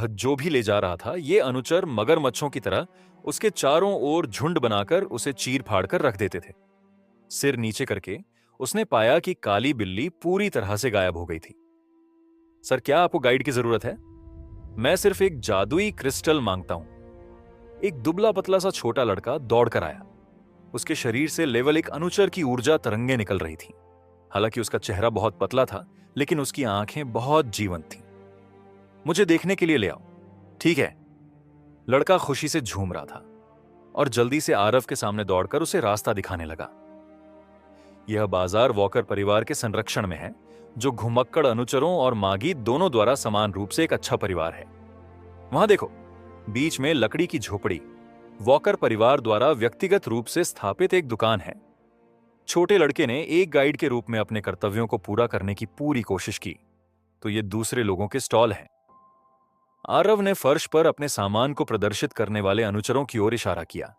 वह जो भी ले जा रहा था, ये अनुचर मगरमच्छों की तरह उसके चारों ओर झुंड बनाकर उसे चीर फाड़ कर रख देते थे। सिर नीचे करके उसने पाया कि काली बिल्ली पूरी तरह से गायब हो गई थी। सर, क्या आपको गाइड की जरूरत है? मैं सिर्फ एक जादुई क्रिस्टल मांगता हूं। एक दुबला पतला सा छोटा लड़का दौड़कर आया। उसके शरीर से लेवल एक अनुचर की ऊर्जा तरंगें निकल रही थीं। हालांकि उसका चेहरा बहुत पतला था, लेकिन उसकी आंखें बहुत जीवंत थीं। मुझे देखने के लिए ले आओ। ठीक है। लड़का खुशी से झूम रहा था और जल्दी से आरव के सामने दौड़कर उसे रास्ता दिखाने लगा। यह बाजार वॉकर परिवार के संरक्षण में है, जो घुमक्कड़ अनुचरों और मागी दोनों द्वारा समान रूप से एक अच्छा परिवार है। वहां देखो, बीच में लकड़ी की झोपड़ी वॉकर परिवार द्वारा व्यक्तिगत रूप से स्थापित एक दुकान है। छोटे लड़के ने एक गाइड के रूप में अपने कर्तव्यों को पूरा करने की पूरी कोशिश की, तो ये दूसरे लोगों के स्टॉल हैं। आरव ने फर्श पर अपने सामान को प्रदर्शित करने वाले अनुचरों की ओर इशारा किया।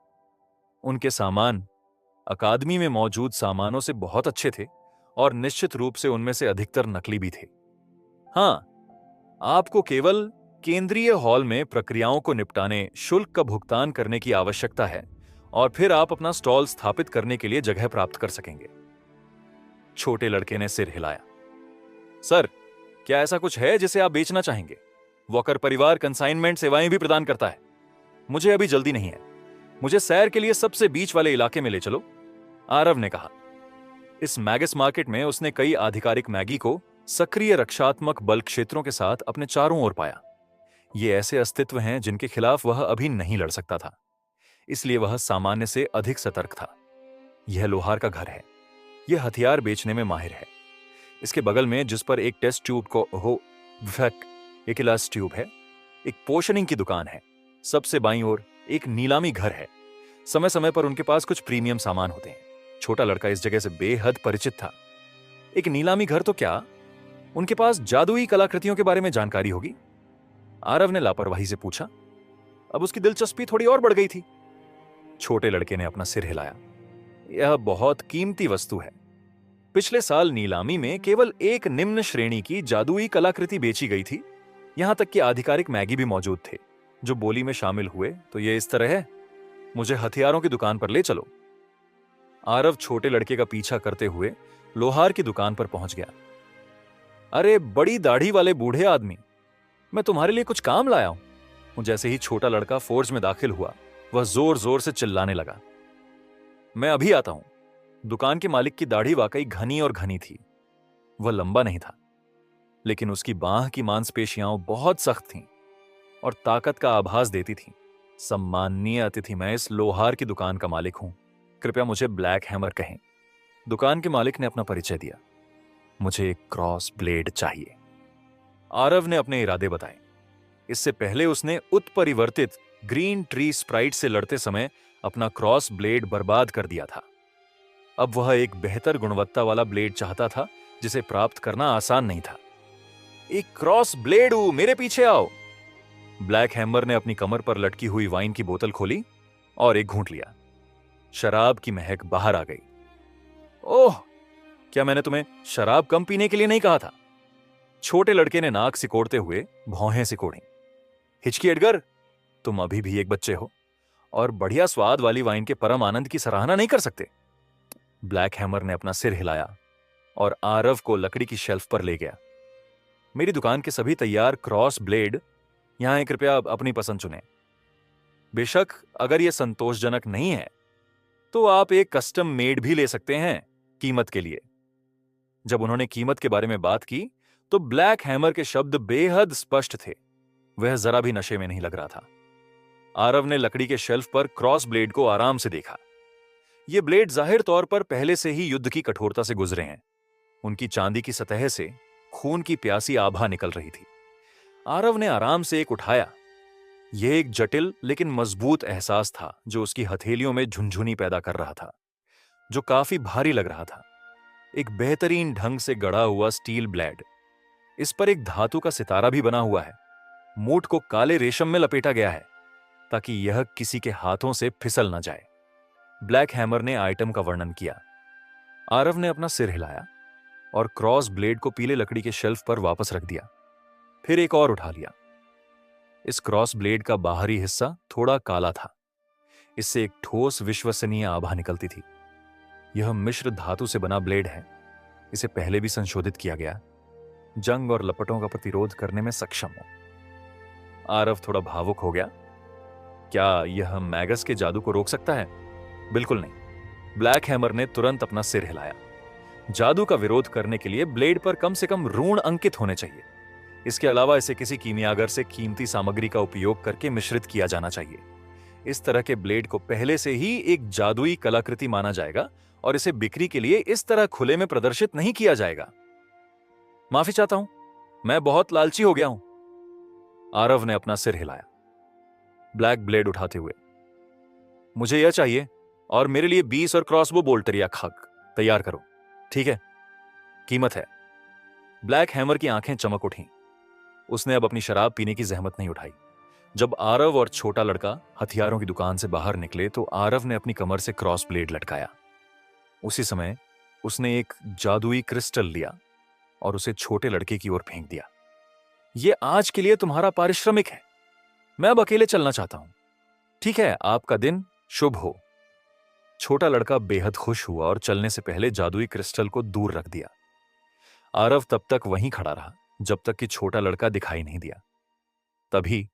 उनके सामान अकादमी में मौजूद सामानों से बहुत अच्छे थे और निश्चित रूप से उनमें से अधिकतर नकली भी थे। हां, आपको केवल केंद्रीय हॉल में प्रक्रियाओं को निपटाने शुल्क का भुगतान करने की आवश्यकता है और फिर आप अपना स्टॉल स्थापित करने के लिए जगह प्राप्त कर सकेंगे। छोटे लड़के ने सिर हिलाया। सर, क्या ऐसा कुछ है जिसे आप बेचना चाहेंगे? वॉकर परिवार कंसाइनमेंट सेवाएं भी प्रदान करता है। मुझे अभी जल्दी नहीं है। मुझे सैर के लिए सबसे बीच वाले इलाके में ले चलो, आरव ने कहा। इस मैगस मार्केट में उसने कई आधिकारिक मैगी को सक्रिय रक्षात्मक बल क्षेत्रों के साथ अपने चारों ओर पाया। ये ऐसे अस्तित्व हैं जिनके खिलाफ वह अभी नहीं लड़ सकता था, इसलिए वह सामान्य से अधिक सतर्क था। यह लोहार का घर है। यह हथियार बेचने में माहिर है। इसके बगल में, जिस पर एक टेस्ट ट्यूब को एक इलाज ट्यूब है, एक पोशनिंग की दुकान है। सबसे बाईं ओर एक नीलामी घर है। समय समय पर उनके पास कुछ प्रीमियम सामान होते हैं। छोटा लड़का इस जगह से बेहद परिचित था। एक नीलामी घर तो क्या, उनके पास जादुई कलाकृतियों के बारे में जानकारी होगी? आरव ने लापरवाही से पूछा। अब उसकी दिलचस्पी थोड़ी और बढ़ गई थी। छोटे लड़के ने अपना सिर हिलाया। यह बहुत कीमती वस्तु है। पिछले साल नीलामी में केवल एक निम्न श्रेणी की जादुई कलाकृति बेची गई थी। यहां तक कि आधिकारिक मैगी भी मौजूद थे, जो बोली में शामिल हुए। तो ये इस तरह है, मुझे हथियारों की दुकान पर ले चलो। आरव छोटे लड़के का पीछा करते हुए लोहार की दुकान पर पहुंच गया। अरे बड़ी दाढ़ी वाले बूढ़े आदमी, मैं तुम्हारे लिए कुछ काम लाया हूं। जैसे ही छोटा लड़का फोर्ज में दाखिल हुआ, वह जोर जोर से चिल्लाने लगा। मैं अभी आता हूं। दुकान के मालिक की दाढ़ी वाकई घनी और घनी थी। वह लंबा नहीं था, लेकिन उसकी बांह की मांसपेशियां बहुत सख्त थीं और ताकत का आभास देती थीं। सम्माननीय अतिथि, मैं इस लोहार की दुकान का मालिक हूं। कृपया मुझे ब्लैक हैमर कहें। दुकान के मालिक ने अपना परिचय दिया। मुझे एक क्रॉस ब्लेड चाहिए। आरव ने अपने इरादे बताए। इससे पहले उसने उत्परिवर्तित ग्रीन ट्री स्प्राइट से लड़ते समय अपना क्रॉस ब्लेड बर्बाद कर दिया था। अब वह एक बेहतर गुणवत्ता वाला ब्लेड चाहता था, जिसे प्राप्त करना आसान नहीं था। एक क्रॉस ब्लेड, मेरे पीछे आओ। ब्लैक हैमर ने अपनी कमर पर लटकी हुई वाइन की बोतल खोली और एक घूंट लिया। शराब की महक बाहर आ गई। ओह, क्या मैंने तुम्हें शराब कम पीने के लिए नहीं कहा था? छोटे लड़के ने नाक सिकोड़ते हुए भौहें सिकोड़ी। हिचकी एडगर, तुम अभी भी एक बच्चे हो और बढ़िया स्वाद वाली वाइन के परम आनंद की सराहना नहीं कर सकते। ब्लैक हैमर ने अपना सिर हिलाया और आरव को लकड़ी की शेल्फ पर ले गया। मेरी दुकान के सभी तैयार क्रॉस ब्लेड यहां हैं, कृपया अपनी पसंद चुनें। बेशक अगर यह संतोषजनक नहीं है तो आप एक कस्टम मेड भी ले सकते हैं कीमत के लिए। जब उन्होंने कीमत के बारे में बात की तो ब्लैक हैमर के शब्द बेहद स्पष्ट थे। वह जरा भी नशे में नहीं लग रहा था। आरव ने लकड़ी के शेल्फ पर क्रॉस ब्लेड को आराम से देखा। ये ब्लेड जाहिर तौर पर पहले से ही युद्ध की कठोरता से गुजरे हैं। उनकी चांदी की सतह से खून की प्यासी आभा निकल रही थी। आरव ने आराम से एक उठाया। यह एक जटिल लेकिन मजबूत एहसास था जो उसकी हथेलियों में झुनझुनी पैदा कर रहा था, जो काफी भारी लग रहा था। एक बेहतरीन ढंग से गढ़ा हुआ स्टील ब्लेड। इस पर एक धातु का सितारा भी बना हुआ है। मूठ को काले रेशम में लपेटा गया है ताकि यह किसी के हाथों से फिसल न जाए। ब्लैक हैमर ने आइटम का वर्णन किया। आरव ने अपना सिर हिलाया और क्रॉस ब्लेड को पीले लकड़ी के शेल्फ पर वापस रख दिया। फिर एक और उठा लिया। इस क्रॉस ब्लेड का बाहरी हिस्सा थोड़ा काला था। इससे एक ठोस विश्वसनीय आभा निकलती थी। यह मिश्र धातु से बना ब्लेड है। इसे पहले भी संशोधित किया गया, जंग और लपटों का प्रतिरोध करने में सक्षम हो। आरव थोड़ा भावुक हो गया। क्या यह मैगस के जादू को रोक सकता है? बिल्कुल नहीं। ब्लैक हैमर ने तुरंत अपना सिर हिलाया। जादू का विरोध करने के लिए ब्लेड पर कम से कम ऋण अंकित होने चाहिए। इसके अलावा इसे किसी कीमियागर से कीमती सामग्री का उपयोग करके मिश्रित किया जाना चाहिए। इस तरह के ब्लेड को पहले से ही एक जादुई कलाकृति माना जाएगा और इसे बिक्री के लिए इस तरह खुले में प्रदर्शित नहीं किया जाएगा। माफी चाहता हूं, मैं बहुत लालची हो गया हूं। आरव ने अपना सिर हिलाया, ब्लैक ब्लेड उठाते हुए। मुझे यह चाहिए और मेरे लिए 20 और क्रॉसबो बोल्टर या खग तैयार करो, ठीक है? कीमत है। ब्लैक हैमर की आंखें चमक उठीं। उसने अब अपनी शराब पीने की जहमत नहीं उठाई। जब आरव और छोटा लड़का हथियारों की दुकान से बाहर निकले तो आरव ने अपनी कमर से क्रॉस ब्लेड लटकाया। उसी समय उसने एक जादुई क्रिस्टल लिया और उसे छोटे लड़के की ओर फेंक दिया। यह आज के लिए तुम्हारा पारिश्रमिक है। मैं अब अकेले चलना चाहता हूं। ठीक है, आपका दिन शुभ हो। छोटा लड़का बेहद खुश हुआ और चलने से पहले जादुई क्रिस्टल को दूर रख दिया। आरव तब तक वहीं खड़ा रहा जब तक कि छोटा लड़का दिखाई नहीं दिया। तभी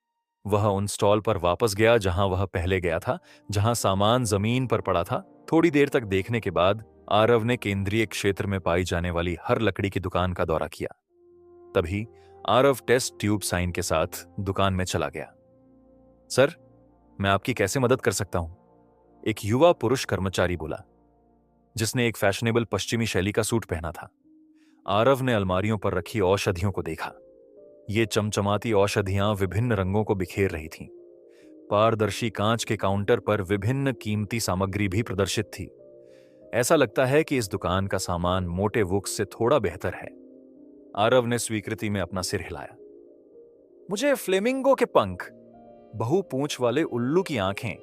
वह उन स्टॉल पर वापस गया जहां वह पहले गया था, जहां सामान जमीन पर पड़ा था। थोड़ी देर तक देखने के बाद आरव ने केंद्रीय क्षेत्र में पाई जाने वाली हर लकड़ी की दुकान का दौरा किया। तभी आरव टेस्ट ट्यूब साइन के साथ दुकान में चला गया। सर, मैं आपकी कैसे मदद कर सकता हूं? एक युवा पुरुष कर्मचारी बोला, जिसने एक फैशनेबल पश्चिमी शैली का सूट पहना था। आरव ने अलमारियों पर रखी औषधियों को देखा। ये चमचमाती औषधियां विभिन्न रंगों को बिखेर रही थीं। पारदर्शी कांच के काउंटर पर विभिन्न कीमती सामग्री भी प्रदर्शित थी। ऐसा लगता है कि इस दुकान का सामान मोटे वुक्स से थोड़ा बेहतर है। आरव ने स्वीकृति में अपना सिर हिलाया। मुझे फ्लेमिंगो के पंख, बहु पूंछ वाले उल्लू की आंखें,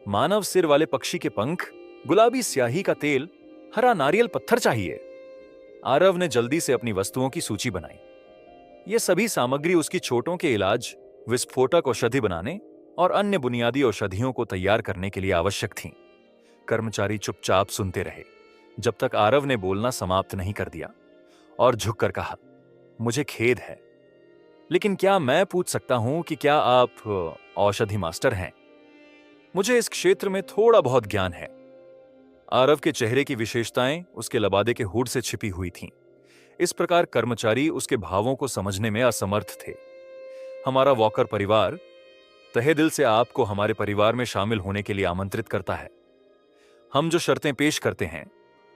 मानव सिर वाले पक्षी के पंख, गुलाबी स्याही का तेल, हरा नारियल पत्थर चाहिए। आरव ने जल्दी से अपनी वस्तुओं की सूची बनाई। यह सभी सामग्री उसकी चोटों के इलाज, विस्फोटक औषधि बनाने और अन्य बुनियादी औषधियों को तैयार करने के लिए आवश्यक थीं। कर्मचारी चुपचाप सुनते रहे जब तक आरव ने बोलना समाप्त नहीं कर दिया और झुककर कहा, मुझे खेद है, लेकिन क्या मैं पूछ सकता हूं कि क्या आप औषधि मास्टर हैं? मुझे इस क्षेत्र में थोड़ा बहुत ज्ञान है। आरव के चेहरे की विशेषताएं उसके लबादे के हुड से छिपी हुई थीं। इस प्रकार कर्मचारी उसके भावों को समझने में असमर्थ थे। हमारा वॉकर परिवार तहे दिल से आपको हमारे परिवार में शामिल होने के लिए आमंत्रित करता है। हम जो शर्तें पेश करते हैं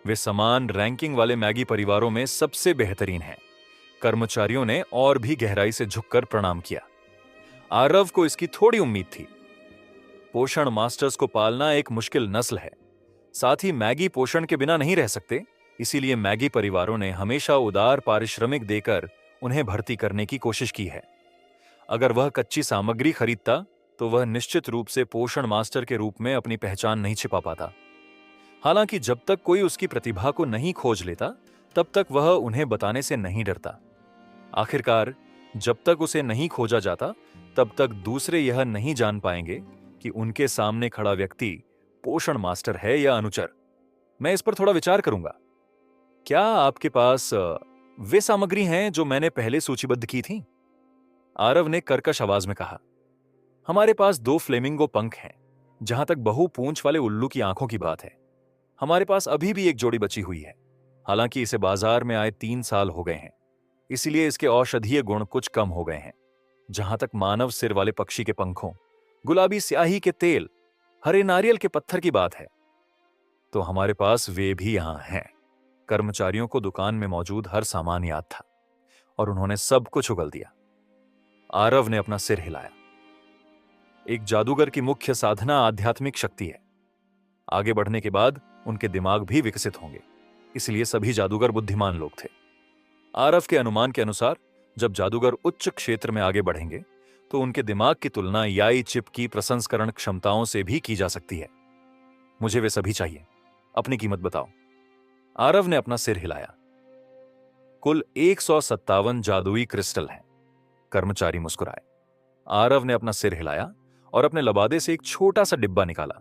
वे समान रैंकिंग वाले मैगी परिवारों में सबसे बेहतरीन हैं। कर्मचारियों ने और भी गहराई से झुककर प्रणाम किया। आरव को इसकी थोड़ी उम्मीद थी। पोषण मास्टर्स को पालना एक मुश्किल नस्ल है। साथ ही मैगी पोषण के बिना नहीं रह सकते, इसीलिए मैगी परिवारों ने हमेशा उदार पारिश्रमिक देकर उन्हें भर्ती करने की कोशिश की है। अगर वह कच्ची सामग्री खरीदता तो वह निश्चित रूप से पोषण मास्टर के रूप में अपनी पहचान नहीं छिपा पाता। हालांकि जब तक कोई उसकी प्रतिभा को नहीं खोज लेता तब तक वह उन्हें बताने से नहीं डरता। आखिरकार जब तक उसे नहीं खोजा जाता तब तक दूसरे यह नहीं जान पाएंगे कि उनके सामने खड़ा व्यक्ति पोषण मास्टर है या अनुचर। मैं इस पर थोड़ा विचार करूंगा। क्या आपके पास वे सामग्री हैं जो मैंने पहले सूचीबद्ध की थी? आरव ने कर्कश आवाज में कहा। हमारे पास 2 फ्लेमिंगो पंख हैं। जहां तक बहु पूंछ वाले उल्लू की आंखों की बात है, हमारे पास अभी भी एक जोड़ी बची हुई है। हालांकि इसे बाजार में आए 3 साल हो गए हैं, इसलिए इसके औषधीय गुण कुछ कम हो गए हैं। जहां तक मानव सिर वाले पक्षी के पंखों, गुलाबी स्याही के तेल, हरे नारियल के पत्थर की बात है, तो हमारे पास वे भी यहां हैं। कर्मचारियों को दुकान में मौजूद हर सामान याद था और उन्होंने सब कुछ उगल दिया। आरव ने अपना सिर हिलाया। एक जादूगर की मुख्य साधना आध्यात्मिक शक्ति है। आगे बढ़ने के बाद उनके दिमाग भी विकसित होंगे, इसलिए सभी जादूगर बुद्धिमान लोग थे। आरव के अनुमान के अनुसार जब जादूगर उच्च क्षेत्र में आगे बढ़ेंगे तो उनके दिमाग की तुलना याई चिप की प्रसंस्करण क्षमताओं से भी की जा सकती है। मुझे वे सभी चाहिए। अपनी कीमत बताओ। आरव ने अपना सिर हिलाया। कुल 157 जादुई क्रिस्टल हैं। कर्मचारी मुस्कुराए। आरव ने अपना सिर हिलाया और अपने लबादे से एक छोटा सा डिब्बा निकाला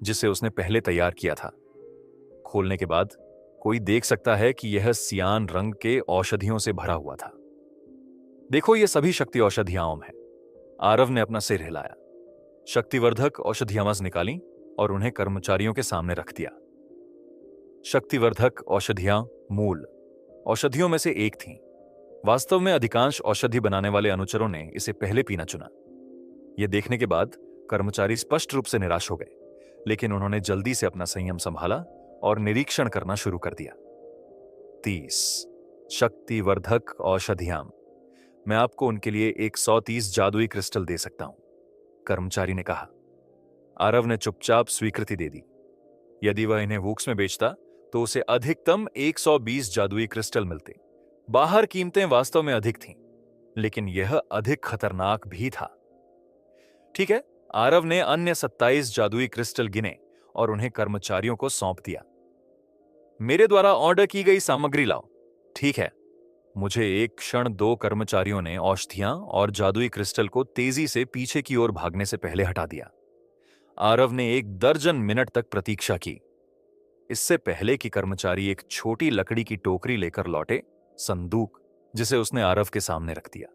जिसे उसने पहले तैयार किया था। खोलने के बाद कोई देख सकता है कि यह सियान रंग के औषधियों से भरा हुआ था। देखो, ये सभी शक्ति औषधियां हैं। आरव ने अपना सिर हिलाया। शक्तिवर्धक औषधियां निकाली और उन्हें कर्मचारियों के सामने रख दिया। शक्तिवर्धक औषधियां मूल औषधियों में से एक थीं। वास्तव में अधिकांश औषधि बनाने वाले अनुचरों ने इसे पहले पीना चुना। यह देखने के बाद कर्मचारी स्पष्ट रूप से निराश हो गए, लेकिन उन्होंने जल्दी से अपना संयम संभाला और निरीक्षण करना शुरू कर दिया। 30 शक्तिवर्धक औषधियां। मैं आपको उनके लिए 130 जादुई क्रिस्टल दे सकता हूं, कर्मचारी ने कहा। आरव ने चुपचाप स्वीकृति दे दी। यदि वह इन्हें वूक्स में बेचता तो उसे अधिकतम 120 जादुई क्रिस्टल मिलते। बाहर कीमतें वास्तव में अधिक थीं, लेकिन यह अधिक खतरनाक भी था। ठीक है, आरव ने अन्य 27 जादुई क्रिस्टल गिने और उन्हें कर्मचारियों को सौंप दिया। मेरे द्वारा ऑर्डर की गई सामग्री लाओ। ठीक है। मुझे एक क्षण 2 कर्मचारियों ने औषधियां और जादुई क्रिस्टल को तेजी से पीछे की ओर भागने से पहले हटा दिया। आरव ने 1 दर्जन मिनट तक प्रतीक्षा की, इससे पहले कि कर्मचारी एक छोटी लकड़ी की टोकरी लेकर लौटे, संदूक जिसे उसने आरव के सामने रख दिया।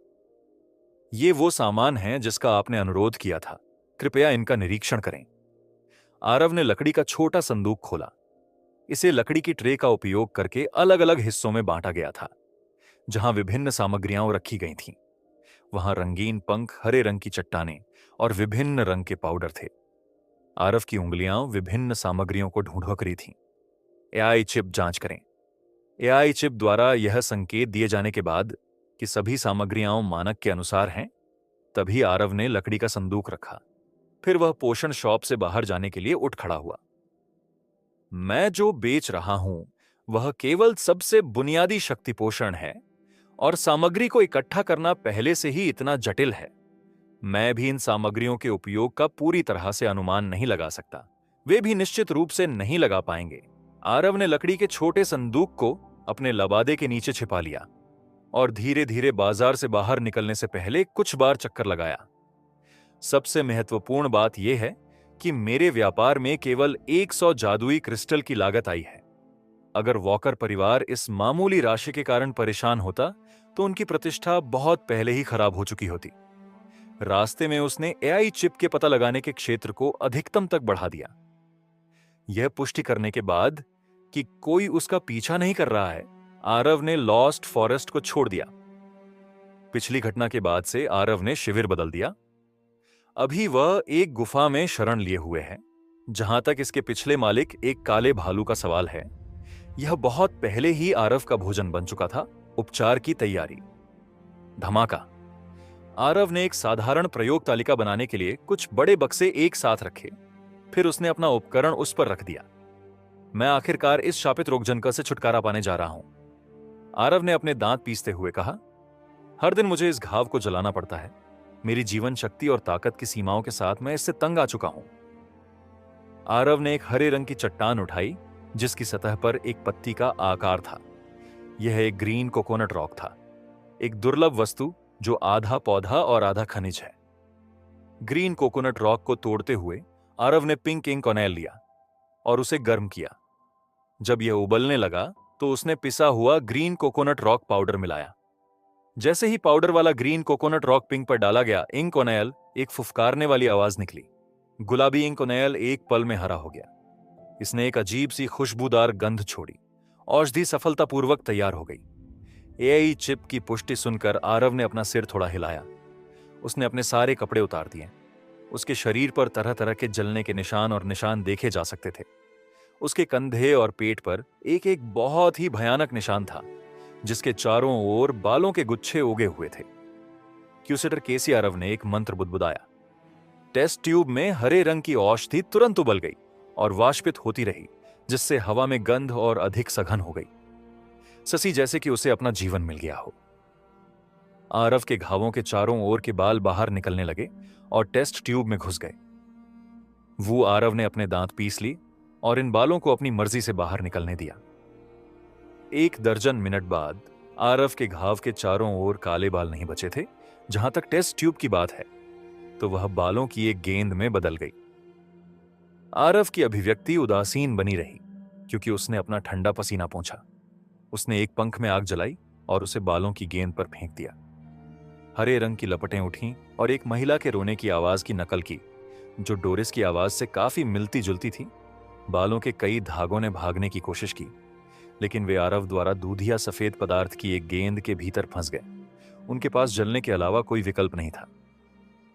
ये वो सामान है जिसका आपने अनुरोध किया था, कृपया इनका निरीक्षण करें। आरव ने लकड़ी का छोटा संदूक खोला। इसे लकड़ी की ट्रे का उपयोग करके अलग अलग हिस्सों में बांटा गया था, जहां विभिन्न सामग्रियां रखी गई थीं। वहां रंगीन पंख, हरे रंग की चट्टानें और विभिन्न रंग के पाउडर थे। आरव की उंगलियां विभिन्न सामग्रियों को ढूंढ रही थीं। एआई चिप जांच करें। एआई चिप द्वारा यह संकेत दिए जाने के बाद कि सभी सामग्रियां मानक के अनुसार हैं, तभी आरव ने लकड़ी का संदूक रखा। फिर वह पोषण शॉप से बाहर जाने के लिए उठ खड़ा हुआ। मैं जो बेच रहा हूं वह केवल सबसे बुनियादी शक्ति पोषण है और सामग्री को इकट्ठा करना पहले से ही इतना जटिल है। मैं भी इन सामग्रियों के उपयोग का पूरी तरह से अनुमान नहीं लगा सकता। वे भी निश्चित रूप से नहीं लगा पाएंगे। आरव ने लकड़ी के छोटे संदूक को अपने लबादे के नीचे छिपा लिया और धीरे धीरे बाजार से बाहर निकलने से पहले कुछ बार चक्कर लगाया। सबसे महत्वपूर्ण बात यह है कि मेरे व्यापार में केवल 100 जादुई क्रिस्टल की लागत आई है। अगर वॉकर परिवार इस मामूली राशि के कारण परेशान होता तो उनकी प्रतिष्ठा बहुत पहले ही खराब हो चुकी होती। रास्ते में उसने एआई चिप के पता लगाने के क्षेत्र को अधिकतम तक बढ़ा दिया। यह पुष्टि करने के बाद कि कोई उसका पीछा नहीं कर रहा है, आरव ने लॉस्ट फॉरेस्ट को छोड़ दिया। पिछली घटना के बाद से आरव ने शिविर बदल दिया। अभी वह एक गुफा में शरण लिए हुए है। जहां तक इसके पिछले मालिक एक काले भालू का सवाल है, यह बहुत पहले ही आरव का भोजन बन चुका था। उपचार की तैयारी। धमाका। आरव ने एक साधारण प्रयोग तालिका बनाने के लिए कुछ बड़े बक्से एक साथ रखे, फिर उसने अपना उपकरण उस पर रख दिया। मैं आखिरकार इस शापित रोगजनका से छुटकारा पाने जा रहा हूं, आरव ने अपने दांत पीसते हुए कहा। हर दिन मुझे इस घाव को जलाना पड़ता है। मेरी जीवन शक्ति और ताकत की सीमाओं के साथ मैं इससे तंग आ चुका हूं। आरव ने एक हरे रंग की चट्टान उठाई जिसकी सतह पर एक पत्ती का आकार था। यह एक ग्रीन कोकोनट रॉक था, एक दुर्लभ वस्तु जो आधा पौधा और आधा खनिज है। ग्रीन कोकोनट रॉक को तोड़ते हुए आरव ने पिंक इंक ऑनेल लिया और उसे गर्म किया। जब यह उबलने लगा तो उसने पिसा हुआ ग्रीन कोकोनट रॉक पाउडर मिलाया। जैसे ही पाउडर वाला ग्रीन कोकोनट रॉक पिंक पर डाला गया, इंक ऑनेल एक फुफकारने वाली आवाज निकली। गुलाबी इंक ऑनेल एक पल में हरा हो गया। इसने एक अजीब सी खुशबूदार गंध छोड़ी। औषधि सफलतापूर्वक तैयार हो गई। एआई चिप की पुष्टि सुनकर आरव ने अपना सिर थोड़ा हिलाया। उसने अपने सारे कपड़े उतार दिए। उसके शरीर पर तरह तरह के जलने के निशान और निशान देखे जा सकते थे। उसके कंधे और पेट पर एक एक बहुत ही भयानक निशान था, जिसके चारों ओर बालों के गुच्छे उगे हुए थे। क्यूसेटर केसी आरव ने एक मंत्र बुदबुदाया। टेस्ट ट्यूब में हरे रंग की औषधि तुरंत उबल गई और वाष्पित होती रही, जिससे हवा में गंध और अधिक सघन हो गई। ससी जैसे कि उसे अपना जीवन मिल गया हो। आरव के घावों के चारों ओर के बाल बाहर निकलने लगे और टेस्ट ट्यूब में घुस गए। वो आरव ने अपने दांत पीस ली और इन बालों को अपनी मर्जी से बाहर निकलने दिया। 1 दर्जन मिनट बाद आरव के घाव के चारों ओर काले बाल नहीं बचे थे। जहां तक टेस्ट ट्यूब की बात है, तो वह बालों की एक गेंद में बदल गई। आरव की अभिव्यक्ति उदासीन बनी रही, क्योंकि उसने अपना ठंडा पसीना पोंछा। उसने एक पंख में आग जलाई और उसे बालों की गेंद पर फेंक दिया। हरे रंग की लपटें उठीं और एक महिला के रोने की आवाज की नकल की, जो डोरिस की आवाज से काफी मिलती जुलती थी। बालों के कई धागों ने भागने की कोशिश की, लेकिन वे आरव द्वारा दूधिया सफेद पदार्थ की एक गेंद के भीतर फंस गए। उनके पास जलने के अलावा कोई विकल्प नहीं था।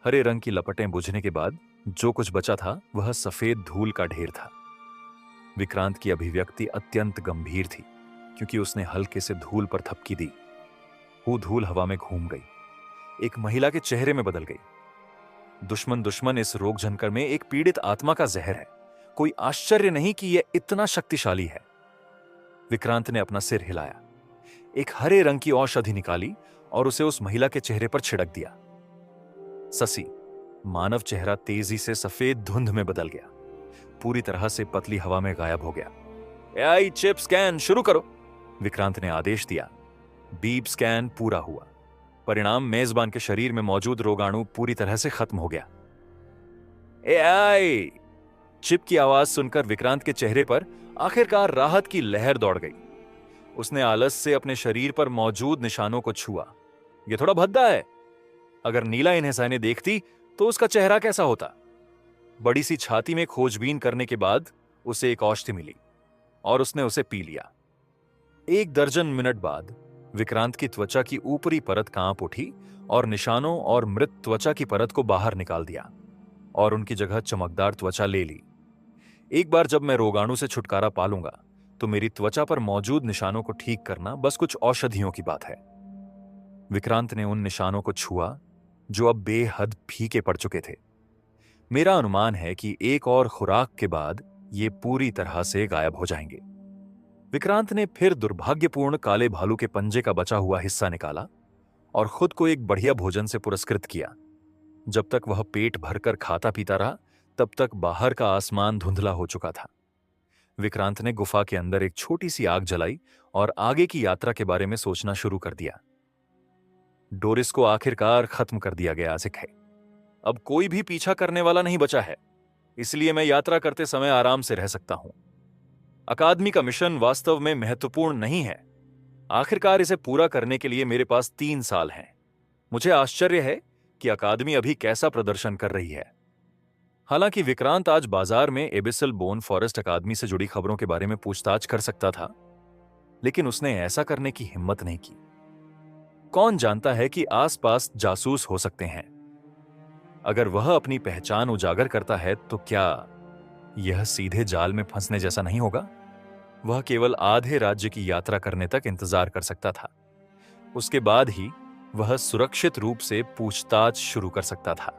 हरे रंग की लपटें बुझने के बाद जो कुछ बचा था वह सफेद धूल का ढेर था। विक्रांत की अभिव्यक्ति अत्यंत गंभीर थी, क्योंकि उसने हल्के से धूल पर थपकी दी। वो धूल हवा में घूम गई, एक महिला के चेहरे में बदल गई। दुश्मन इस रोग झनकर में एक पीड़ित आत्मा का जहर है। कोई आश्चर्य नहीं कि यह इतना शक्तिशाली है। विक्रांत ने अपना सिर हिलाया, एक हरे रंग की औषधि निकाली और उसे उस महिला के चेहरे पर छिड़क दिया। ससी, मानव चेहरा तेजी से सफेद धुंध में बदल गया, पूरी तरह से पतली हवा में गायब हो गया। एआई चिप स्कैन शुरू करो, विक्रांत ने आदेश दिया। बीप स्कैन पूरा हुआ। परिणाम, मेजबान के शरीर में मौजूद रोगाणु पूरी तरह से खत्म हो गया। एआई! चिप की आवाज सुनकर विक्रांत के चेहरे पर आखिरकार राहत की लहर दौड़ गई। उसने आलस से अपने शरीर पर मौजूद निशानों को छुआ। यह थोड़ा भद्दा है। अगर नीला इन्हें साइने देखती तो उसका चेहरा कैसा होता? बड़ी सी छाती में खोजबीन करने के बाद उसे एक औषधि मिली और उसने उसे पी लिया। 1 दर्जन मिनट बाद विक्रांत की त्वचा की ऊपरी परत कांप उठी और निशानों और मृत त्वचा की परत को बाहर निकाल दिया और उनकी जगह चमकदार त्वचा ले ली। एक बार जब मैं रोगाणु से छुटकारा पा लूंगा तो मेरी त्वचा पर मौजूद निशानों को ठीक करना बस कुछ औषधियों की बात है। विक्रांत ने उन निशानों को छुआ जो अब बेहद फीके पड़ चुके थे। मेरा अनुमान है कि एक और खुराक के बाद ये पूरी तरह से गायब हो जाएंगे। विक्रांत ने फिर दुर्भाग्यपूर्ण काले भालू के पंजे का बचा हुआ हिस्सा निकाला और खुद को एक बढ़िया भोजन से पुरस्कृत किया। जब तक वह पेट भरकर खाता पीता रहा, तब तक बाहर का आसमान धुंधला हो चुका था। विक्रांत ने गुफा के अंदर एक छोटी सी आग जलाई और आगे की यात्रा के बारे में सोचना शुरू कर दिया। डोरिस को आखिरकार खत्म कर दिया गया है। अब कोई भी पीछा करने वाला नहीं बचा है, इसलिए मैं यात्रा करते समय आराम से रह सकता हूं। अकादमी का मिशन वास्तव में महत्वपूर्ण नहीं है। आखिरकार इसे पूरा करने के लिए मेरे पास 3 साल हैं। मुझे आश्चर्य है कि अकादमी अभी कैसा प्रदर्शन कर रही है। हालांकि विक्रांत आज बाजार में एबिसल बोन फॉरेस्ट अकादमी से जुड़ी खबरों के बारे में पूछताछ कर सकता था, लेकिन उसने ऐसा करने की हिम्मत नहीं की। कौन जानता है कि आसपास जासूस हो सकते हैं। अगर वह अपनी पहचान उजागर करता है तो क्या यह सीधे जाल में फंसने जैसा नहीं होगा? वह केवल आधे राज्य की यात्रा करने तक इंतजार कर सकता था। उसके बाद ही वह सुरक्षित रूप से पूछताछ शुरू कर सकता था।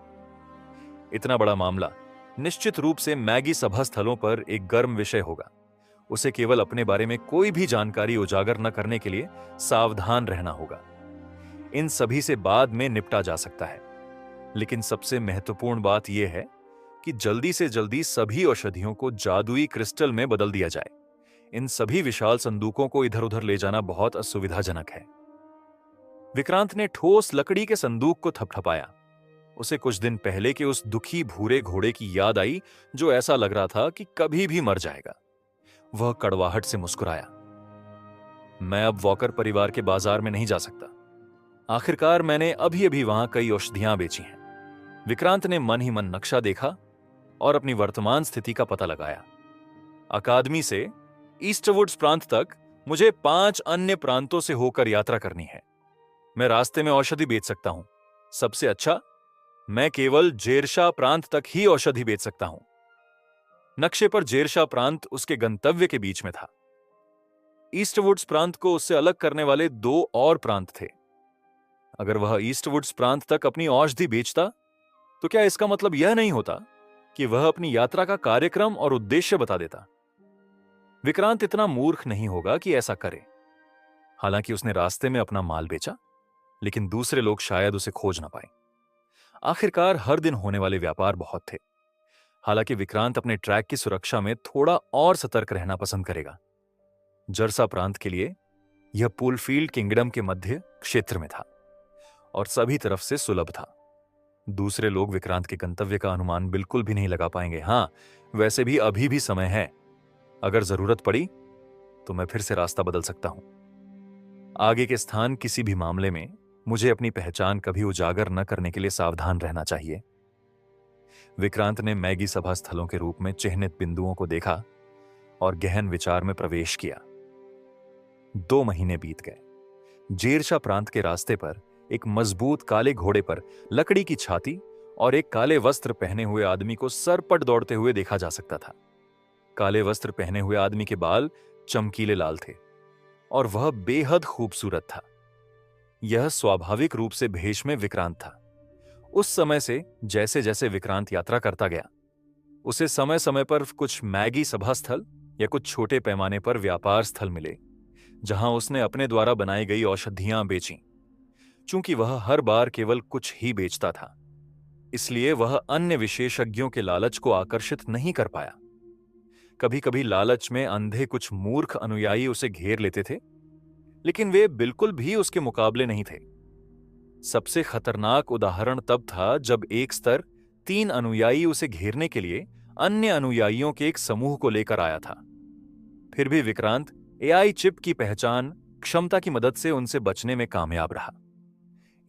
इतना बड़ा मामला निश्चित रूप से मैगी सभा स्थलों पर एक गर्म विषय होगा। उसे केवल अपने बारे में कोई भी जानकारी उजागर न करने के लिए सावधान रहना होगा। इन सभी से बाद में निपटा जा सकता है, लेकिन सबसे महत्वपूर्ण बात यह है कि जल्दी से जल्दी सभी औषधियों को जादुई क्रिस्टल में बदल दिया जाए। इन सभी विशाल संदूकों को इधर उधर ले जाना बहुत असुविधाजनक है। विक्रांत ने ठोस लकड़ी के संदूक को थपथपाया। उसे कुछ दिन पहले के उस दुखी भूरे घोड़े की याद आई जो ऐसा लग रहा था कि कभी भी मर जाएगा। वह कड़वाहट से मुस्कुराया। मैं अब वॉकर परिवार के बाजार में नहीं जा सकता। आखिरकार मैंने अभी अभी वहां कई औषधियां बेची हैं। विक्रांत ने मन ही मन नक्शा देखा और अपनी वर्तमान स्थिति का पता लगाया। अकादमी से ईस्टवुड्स प्रांत तक मुझे 5 अन्य प्रांतों से होकर यात्रा करनी है। मैं रास्ते में औषधि बेच सकता हूं। सबसे अच्छा, मैं केवल जेरशा प्रांत तक ही औषधि बेच सकता हूं। नक्शे पर जेरशा प्रांत उसके गंतव्य के बीच में था। ईस्टवुड्स प्रांत को उससे अलग करने वाले 2 और प्रांत थे। अगर वह ईस्टवुड्स प्रांत तक अपनी औषधि बेचता तो क्या इसका मतलब यह नहीं होता कि वह अपनी यात्रा का कार्यक्रम और उद्देश्य बता देता? विक्रांत इतना मूर्ख नहीं होगा कि ऐसा करे। हालांकि उसने रास्ते में अपना माल बेचा, लेकिन दूसरे लोग शायद उसे खोज ना पाए। आखिरकार हर दिन होने वाले व्यापार बहुत थे। हालांकि विक्रांत अपने ट्रैक की सुरक्षा में थोड़ा और सतर्क रहना पसंद करेगा। जरसा प्रांत के लिए यह पुलफील्ड किंगडम के मध्य क्षेत्र में था और सभी तरफ से सुलभ था। दूसरे लोग विक्रांत के गंतव्य का अनुमान बिल्कुल भी नहीं लगा पाएंगे। हाँ, वैसे भी अभी भी समय है। अगर जरूरत पड़ी तो मैं फिर से रास्ता बदल सकता हूं। आगे के स्थान किसी भी मामले में मुझे अपनी पहचान कभी उजागर न करने के लिए सावधान रहना चाहिए। विक्रांत ने मैगी सभा स्थलों के रूप में चिह्नित बिंदुओं को देखा और गहन विचार में प्रवेश किया। 2 महीने बीत गए। जेरशा प्रांत के रास्ते पर एक मजबूत काले घोड़े पर लकड़ी की छाती और एक काले वस्त्र पहने हुए आदमी को सरपट दौड़ते हुए देखा जा सकता था। काले वस्त्र पहने हुए आदमी के बाल चमकीले लाल थे और वह बेहद खूबसूरत था। यह स्वाभाविक रूप से भेष में विक्रांत था। उस समय से जैसे जैसे विक्रांत यात्रा करता गया, उसे समय समय पर कुछ मैगी सभा स्थल या कुछ छोटे पैमाने पर व्यापार स्थल मिले, जहां उसने अपने द्वारा बनाई गई औषधियां बेचीं। चूंकि वह हर बार केवल कुछ ही बेचता था, इसलिए वह अन्य विशेषज्ञों के लालच को आकर्षित नहीं कर पाया। कभी कभी लालच में अंधे कुछ मूर्ख अनुयायी उसे घेर लेते थे, लेकिन वे बिल्कुल भी उसके मुकाबले नहीं थे। सबसे खतरनाक उदाहरण तब था जब एक स्तर 3 अनुयायी उसे घेरने के लिए अन्य अनुयायियों के एक समूह को लेकर आया था। फिर भी विक्रांत एआई चिप की पहचान क्षमता की मदद से उनसे बचने में कामयाब रहा।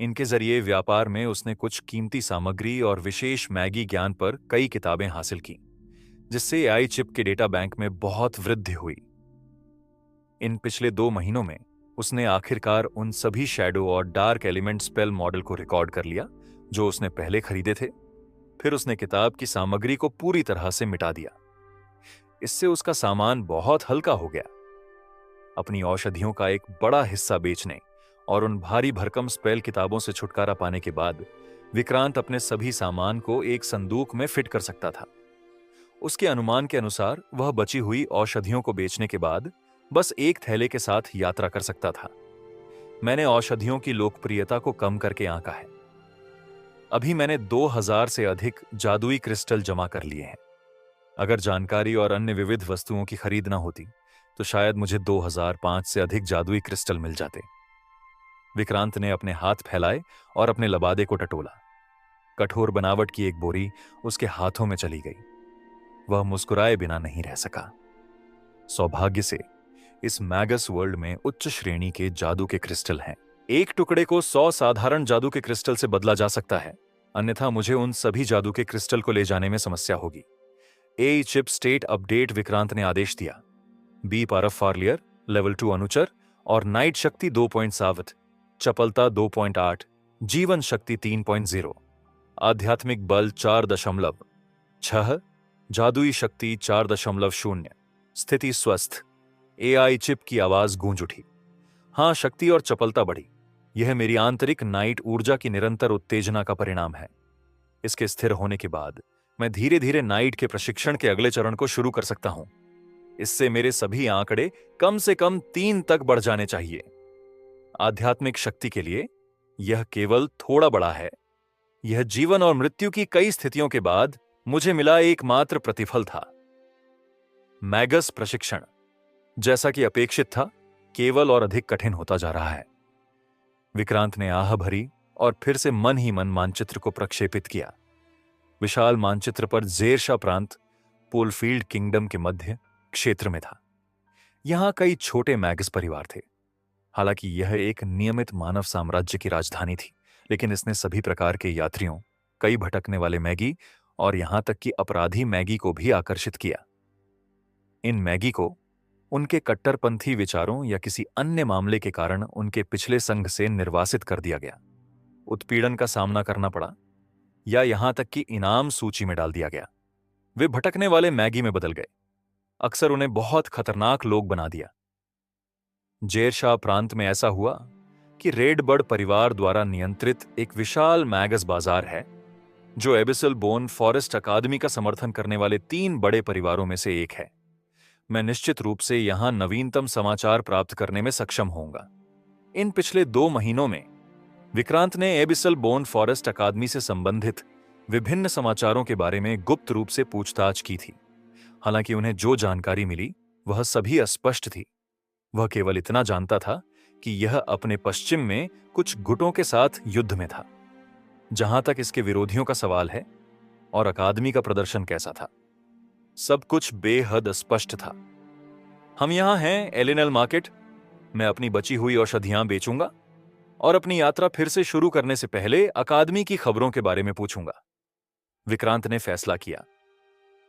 इनके जरिए व्यापार में उसने कुछ कीमती सामग्री और विशेष मैगी ज्ञान पर कई किताबें हासिल की, जिससे एआई चिप के डेटा बैंक में बहुत वृद्धि हुई। इन पिछले 2 महीनों में उसने आखिरकार उन सभी शैडो और डार्क एलिमेंट स्पेल मॉडल को रिकॉर्ड कर लिया जो उसने पहले खरीदे थे। फिर उसने किताब की सामग्री को पूरी तरह से मिटा दिया। इससे उसका सामान बहुत हल्का हो गया। अपनी औषधियों का एक बड़ा हिस्सा बेचने और उन भारी भरकम स्पेल किताबों से छुटकारा पाने के बाद विक्रांत अपने सभी सामान को एक संदूक में फिट कर सकता था। उसके अनुमान के अनुसार वह बची हुई औषधियों को बेचने के बाद बस एक थैले के साथ यात्रा कर सकता था। मैंने औषधियों की लोकप्रियता को कम करके आंका है। अभी मैंने 2000 से अधिक जादुई क्रिस्टल जमा कर लिए हैं। अगर जानकारी और अन्य विविध वस्तुओं की खरीद ना होती तो शायद मुझे 2005 से अधिक जादुई क्रिस्टल मिल जाते। विक्रांत ने अपने हाथ फैलाए और अपने लबादे को टटोला। कठोर बनावट की एक बोरी उसके हाथों में चली गई। वह मुस्कुराए बिना नहीं रह सका। सौभाग्य से इस मैगस वर्ल्ड में उच्च श्रेणी के जादू के क्रिस्टल हैं। एक टुकड़े को 100 साधारण जादू के क्रिस्टल से बदला जा सकता है, अन्यथा मुझे उन सभी जादू के क्रिस्टल को ले जाने में समस्या होगी। A chip state update Vikrant ने आदेश दिया। बी पारफ फार्लियर लेवल 2 अनुचर और नाइट शक्ति 2.7, चपलता 2.8, जीवन शक्ति 3.0, आध्यात्मिक बल 4.6, जादुई शक्ति 4.0, स्थिति स्वस्थ। एआई चिप की आवाज गूंज उठी। हां, शक्ति और चपलता बढ़ी। यह मेरी आंतरिक नाइट ऊर्जा की निरंतर उत्तेजना का परिणाम है। इसके स्थिर होने के बाद मैं धीरे धीरे नाइट के प्रशिक्षण के अगले चरण को शुरू कर सकता हूं। इससे मेरे सभी आंकड़े कम से कम 3 तक बढ़ जाने चाहिए। आध्यात्मिक शक्ति के लिए यह केवल थोड़ा बड़ा है। यह जीवन और मृत्यु की कई स्थितियों के बाद मुझे मिला एकमात्र प्रतिफल था। मैगस प्रशिक्षण, जैसा कि अपेक्षित था, केवल और अधिक कठिन होता जा रहा है। विक्रांत ने आह भरी और फिर से मन ही मन मानचित्र को प्रक्षेपित किया। विशाल मानचित्र पर जेरशा प्रांत पोलफील्ड किंगडम के मध्य क्षेत्र में था। यहां कई छोटे मैगस परिवार थे। हालांकि यह एक नियमित मानव साम्राज्य की राजधानी थी, लेकिन इसने सभी प्रकार के यात्रियों, कई भटकने वाले मैगी और यहां तक कि अपराधी मैगी को भी आकर्षित किया। इन मैगी को उनके कट्टरपंथी विचारों या किसी अन्य मामले के कारण उनके पिछले संघ से निर्वासित कर दिया गया, उत्पीड़न का सामना करना पड़ा या यहां तक कि इनाम सूची में डाल दिया गया। वे भटकने वाले मैगी में बदल गए, अक्सर उन्हें बहुत खतरनाक लोग बना दिया। जेरशाह प्रांत में ऐसा हुआ कि रेडबर्ड परिवार द्वारा नियंत्रित एक विशाल मैगस बाजार है, जो एबिसल बोन फॉरेस्ट अकादमी का समर्थन करने वाले 3 बड़े परिवारों में से एक है। मैं निश्चित रूप से यहां नवीनतम समाचार प्राप्त करने में सक्षम होऊंगा। इन पिछले 2 महीनों में विक्रांत ने एबिसल बोन फॉरेस्ट अकादमी से संबंधित विभिन्न समाचारों के बारे में गुप्त रूप से पूछताछ की थी। हालांकि उन्हें जो जानकारी मिली वह सभी अस्पष्ट थी। वह केवल इतना जानता था कि यह अपने पश्चिम में कुछ गुटों के साथ युद्ध में था। जहां तक इसके विरोधियों का सवाल है और अकादमी का प्रदर्शन कैसा था, सब कुछ बेहद स्पष्ट था। हम यहां हैं एलिनल मार्केट, मैं अपनी बची हुई औषधियां बेचूंगा और अपनी यात्रा फिर से शुरू करने से पहले अकादमी की खबरों के बारे में पूछूंगा। विक्रांत ने फैसला किया।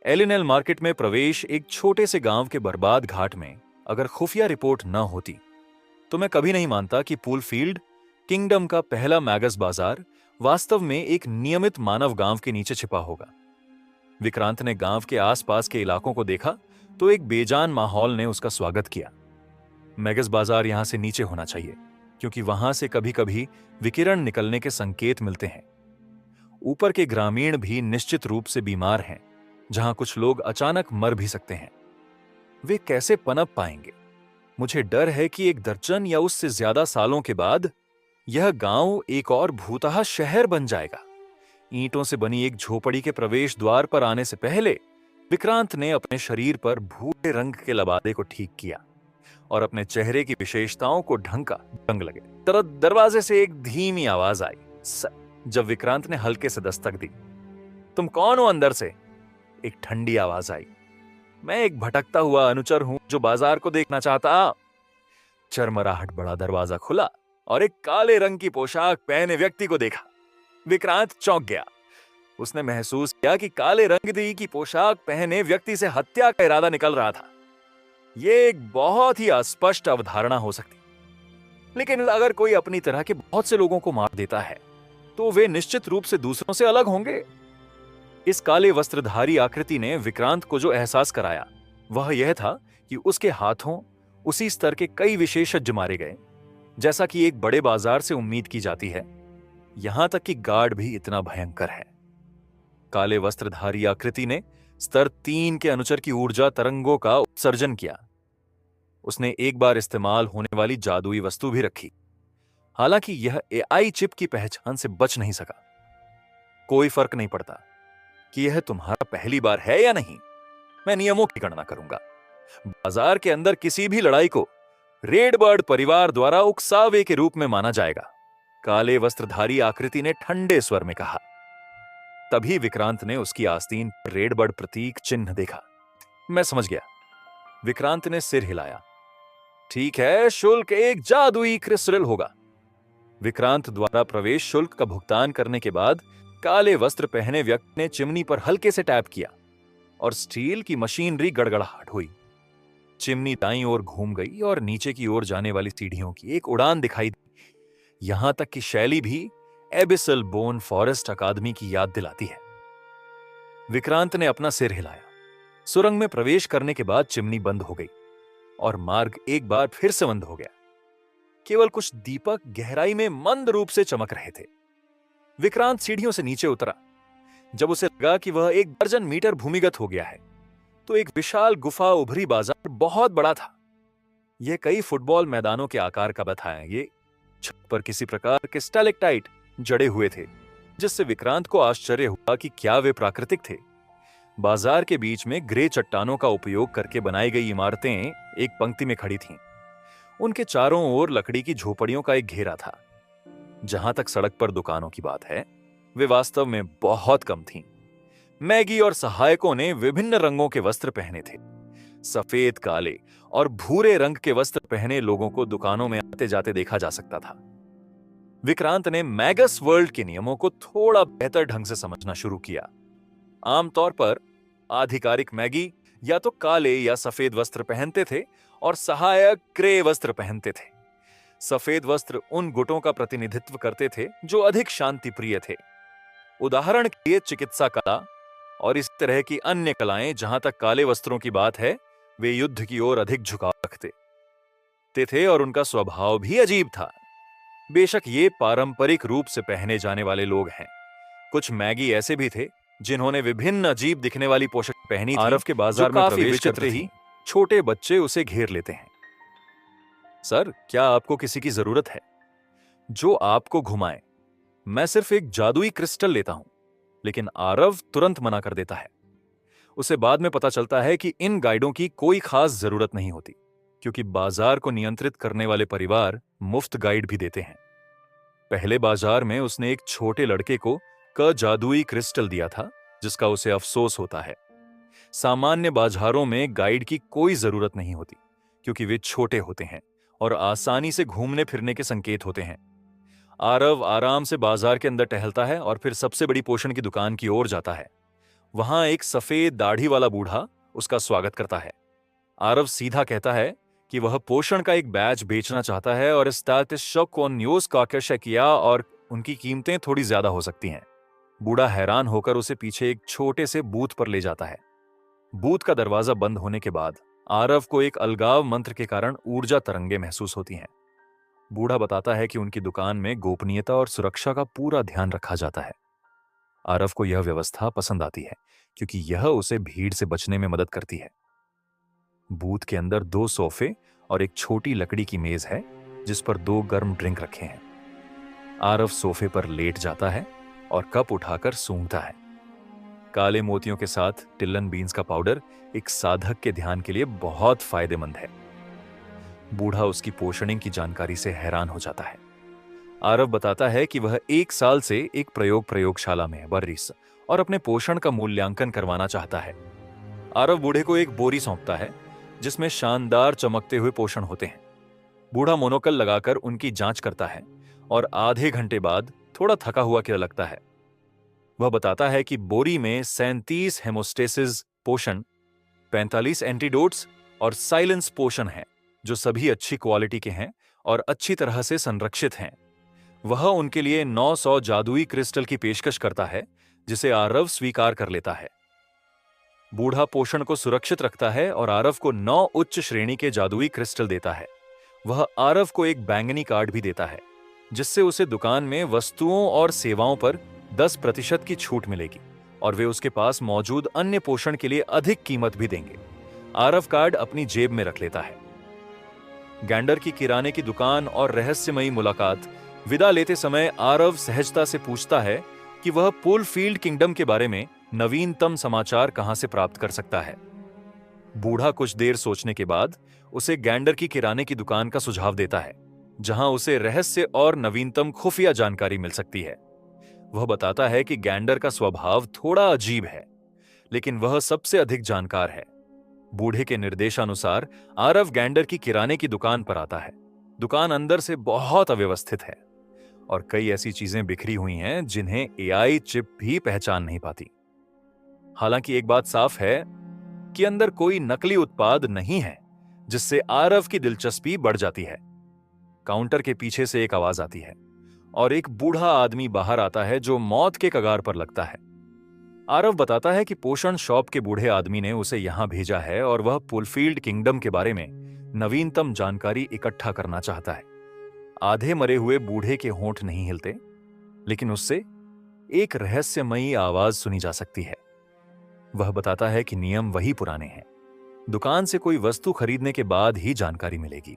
एलिनल मार्केट में प्रवेश एक छोटे से गांव के बर्बाद घाट में अगर खुफिया रिपोर्ट न होती तो मैं कभी नहीं मानता कि पूलफील्ड किंगडम का पहला मैगस बाजार वास्तव में एक नियमित मानव गांव के नीचे छिपा होगा। विक्रांत ने गांव के आसपास के इलाकों को देखा तो एक बेजान माहौल ने उसका स्वागत किया। मैगस बाजार यहां से नीचे होना चाहिए क्योंकि वहां से कभी कभी विकिरण निकलने के संकेत मिलते हैं। ऊपर के ग्रामीण भी निश्चित रूप से बीमार हैं, जहां कुछ लोग अचानक मर भी सकते हैं। वे कैसे पनप पाएंगे? मुझे डर है कि एक दर्जन या उससे ज्यादा सालों के बाद यह गांव एक और भूतहा शहर बन जाएगा। ईंटों से बनी एक झोपड़ी के प्रवेश द्वार पर आने से पहले विक्रांत ने अपने शरीर पर भूरे रंग के लबादे को ठीक किया और अपने चेहरे की विशेषताओं को ढंग लगे। दरवाजे से एक धीमी आवाज आई। जब विक्रांत ने हल्के से दस्तक दी, तुम कौन हो अंदर से? एक ठंडी आवाज आई। मैं एक भटकता हुआ अनुचर हूं जो बाजार को देखना चाहता। चरमराहट बड़ा दरवाजा खुला और एक काले रंग की पोशाक पहने व्यक्ति को देखा। विक्रांत चौंक गया। उसने महसूस किया कि काले रंग की पोशाक पहने व्यक्ति से हत्या का इरादा निकल रहा था। यह एक बहुत ही अस्पष्ट अवधारणा हो सकती, लेकिन अगर कोई अपनी तरह के बहुत से लोगों को मार देता है तो वे निश्चित रूप से दूसरों से अलग होंगे। इस काले वस्त्रधारी आकृति ने विक्रांत को जो एहसास कराया वह यह था कि उसके हाथों उसी स्तर के कई विशेषज्ञ मारे गए जैसा कि एक बड़े बाजार से उम्मीद की जाती है। यहां तक कि गार्ड भी इतना भयंकर है। काले वस्त्रधारी आकृति ने स्तर 3 के अनुचर की ऊर्जा तरंगों का उत्सर्जन किया। उसने एक बार इस्तेमाल होने वाली जादुई वस्तु भी रखी। हालांकि यह एआई चिप की पहचान से बच नहीं सका। कोई फर्क नहीं पड़ता कि यह तुम्हारा पहली बार है या नहीं, मैं नियमों की गणना करूंगा। बाजार के अंदर किसी भी लड़ाई को रेडबर्ड परिवार द्वारा उकसावे के रूप में माना जाएगा, काले वस्त्रधारी आकृति ने ठंडे स्वर में कहा। तभी विक्रांत ने उसकी आस्तीन पर रेडबर्ड प्रतीक चिन्ह देखा। मैं समझ गया। विक्रांत ने सिर हिलाया। ठीक है, शुल्क एक जादुई क्रिस्टल होगा। विक्रांत द्वारा प्रवेश शुल्क का भुगतान करने के बाद काले वस्त्र पहने व्यक्ति ने चिमनी पर हल्के से टैप किया और स्टील की मशीनरी गड़गड़ाहट हुई। चिमनी दाईं ओर घूम गई और नीचे की ओर जाने वाली सीढ़ियों की एक उड़ान दिखाई दी। यहां तक कि शैली भी एबिसल बोन फॉरेस्ट अकादमी की याद दिलाती है। विक्रांत ने अपना सिर हिलाया। सुरंग में प्रवेश करने के बाद चिमनी बंद हो गई और मार्ग एक बार फिर से बंद हो गया। केवल कुछ दीपक गहराई में मंद रूप से चमक रहे थे। विक्रांत सीढ़ियों से नीचे उतरा। जब उसे लगा कि वह 1 दर्जन मीटर भूमिगत हो गया है तो एक विशाल गुफा उभरी बाजार बहुत बड़ा था। यह कई फुटबॉल मैदानों के आकार का बताया। ये छत पर किसी प्रकार के स्टैलेक्टाइट जड़े हुए थे, जिससे विक्रांत को आश्चर्य हुआ कि क्या वे प्राकृतिक थे। बाजार के बीच में ग्रे चट्टानों का उपयोग करके बनाई गई इमारतें एक पंक्ति में खड़ी थीं। उनके चारों ओर लकड़ी की झोपड़ियों का एक घेरा था। जहां तक सड़क पर दुकानों की बात है, वे वास्तव में बहुत कम थीं। मैगी और सहायकों ने विभिन्न रंगों के वस्त्र पहने थे। सफेद, काले और भूरे रंग के वस्त्र पहने लोगों को दुकानों में आते जाते देखा जा सकता था। विक्रांत ने मैगस वर्ल्ड के नियमों को थोड़ा बेहतर ढंग से समझना शुरू किया। आमतौर पर आधिकारिक मैगी या तो काले या सफेद वस्त्र पहनते थे और सहायक ग्रे वस्त्र पहनते थे। सफेद वस्त्र उन गुटों का प्रतिनिधित्व करते थे जो अधिक शांति प्रिय थे। उदाहरण के लिए चिकित्सा कला और इस तरह की अन्य कलाएं। जहां तक काले वस्त्रों की बात है, वे युद्ध की ओर अधिक झुकाव रखते थे और उनका स्वभाव भी अजीब था। बेशक ये पारंपरिक रूप से पहने जाने वाले लोग हैं। कुछ मैगी ऐसे भी थे जिन्होंने विभिन्न अजीब दिखने वाली पोशाक पहनी थी। आरफ के बाजार में प्रवेश करते ही छोटे बच्चे उसे घेर लेते हैं। सर, क्या आपको किसी की जरूरत है जो आपको घुमाए? मैं सिर्फ एक जादुई क्रिस्टल लेता हूं। लेकिन आरव तुरंत मना कर देता है। उसे बाद में पता चलता है कि इन गाइडों की कोई खास जरूरत नहीं होती, क्योंकि बाजार को नियंत्रित करने वाले परिवार मुफ्त गाइड भी देते हैं। पहले बाजार में उसने एक छोटे लड़के को जादुई क्रिस्टल दिया था, जिसका उसे अफसोस होता है। सामान्य बाजारों में गाइड की कोई जरूरत नहीं होती, क्योंकि वे छोटे होते हैं और आसानी से घूमने फिरने के संकेत होते हैं। आरव आराम से बाजार के अंदर टहलता है और फिर सबसे बड़ी पोषण की दुकान की ओर जाता है। वहां एक सफेद दाढ़ी वाला बूढ़ा उसका स्वागत करता है। आरव सीधा कहता है कि वह पोषण का एक बैच बेचना चाहता है और किया और उनकी कीमतें थोड़ी ज्यादा हो सकती हैं। बूढ़ा हैरान होकर उसे पीछे एक छोटे से बूथ पर ले जाता है। बूथ का दरवाजा बंद होने के बाद आरव को एक अलगाव मंत्र के कारण ऊर्जा तरंगे महसूस होती हैं। बूढ़ा बताता है कि उनकी दुकान में गोपनीयता और सुरक्षा का पूरा ध्यान रखा जाता है। आरव को यह व्यवस्था पसंद आती है, क्योंकि यह उसे भीड़ से बचने में मदद करती है। बूथ के अंदर 2 सोफे और एक छोटी लकड़ी की मेज है, जिस पर 2 गर्म ड्रिंक रखे हैं। आरव सोफे पर लेट जाता है और कप उठाकर सूंघता है। काले मोतियों के साथ टिल्लन बीन्स का पाउडर एक साधक के ध्यान के लिए बहुत फायदेमंद है। बूढ़ा उसकी पोषणिंग की जानकारी से हैरान हो जाता है। आरव बताता है कि वह 1 साल से एक प्रयोगशाला में वर्रिस और अपने पोषण का मूल्यांकन करवाना चाहता है। आरव बूढ़े को एक बोरी सौंपता है, जिसमें शानदार चमकते हुए पोषण होते हैं। बूढ़ा मोनोकल लगाकर उनकी जांच करता है और आधे घंटे बाद थोड़ा थका हुआ क्या लगता है। वह बताता है कि बोरी में 37 हेमोस्टेसिस पोषण, 45 एंटीडोट्स और साइलेंस पोषण हैं, जो सभी अच्छी क्वालिटी के हैं और अच्छी तरह से संरक्षित हैं। वह उनके लिए 900 जादुई क्रिस्टल की पेशकश करता है, जिसे आरव स्वीकार कर लेता है। बूढ़ा पोषण को सुरक्षित रखता है और आरव को 9 उच्च श्रेणी के जादुई क्रिस्टल देता है। वह आरव को एक बैंगनी कार्ड भी देता है, जिससे उसे दुकान में वस्तुओं और सेवाओं पर 10% की छूट मिलेगी और वे उसके पास मौजूद अन्य पोषण के लिए अधिक कीमत भी देंगे। आरव कार्ड अपनी जेब में रख लेता है। गैंडर की किराने की दुकान और रहस्यमयी मुलाकात। विदा लेते समय आरव सहजता से पूछता है कि वह पुलफील्ड किंगडम के बारे में नवीनतम समाचार कहां से प्राप्त कर सकता है। बूढ़ा कुछ देर सोचने के बाद उसे गैंडर की किराने की दुकान का सुझाव देता है, जहां उसे रहस्य और नवीनतम खुफिया जानकारी मिल सकती है। वह बताता है कि गैंडर का स्वभाव थोड़ा अजीब है, लेकिन वह सबसे अधिक जानकार है। बूढ़े के निर्देशानुसार आरव गैंडर की किराने की दुकान पर आता है। दुकान अंदर से बहुत अव्यवस्थित है और कई ऐसी चीजें बिखरी हुई हैं जिन्हें एआई चिप भी पहचान नहीं पाती। हालांकि एक बात साफ है कि अंदर कोई नकली उत्पाद नहीं है, जिससे आरव की दिलचस्पी बढ़ जाती है। काउंटर के पीछे से एक आवाज आती है और एक बूढ़ा आदमी बाहर आता है जो मौत के कगार पर लगता है। आरव बताता है कि पोषण शॉप के बूढ़े आदमी ने उसे यहां भेजा है और वह पुलफील्ड किंगडम के बारे में नवीनतम जानकारी इकट्ठा करना चाहता है। आधे मरे हुए बूढ़े के होंठ नहीं हिलते, लेकिन उससे एक रहस्यमयी आवाज सुनी जा सकती है। वह बताता है कि नियम वही पुराने हैं, दुकान से कोई वस्तु खरीदने के बाद ही जानकारी मिलेगी।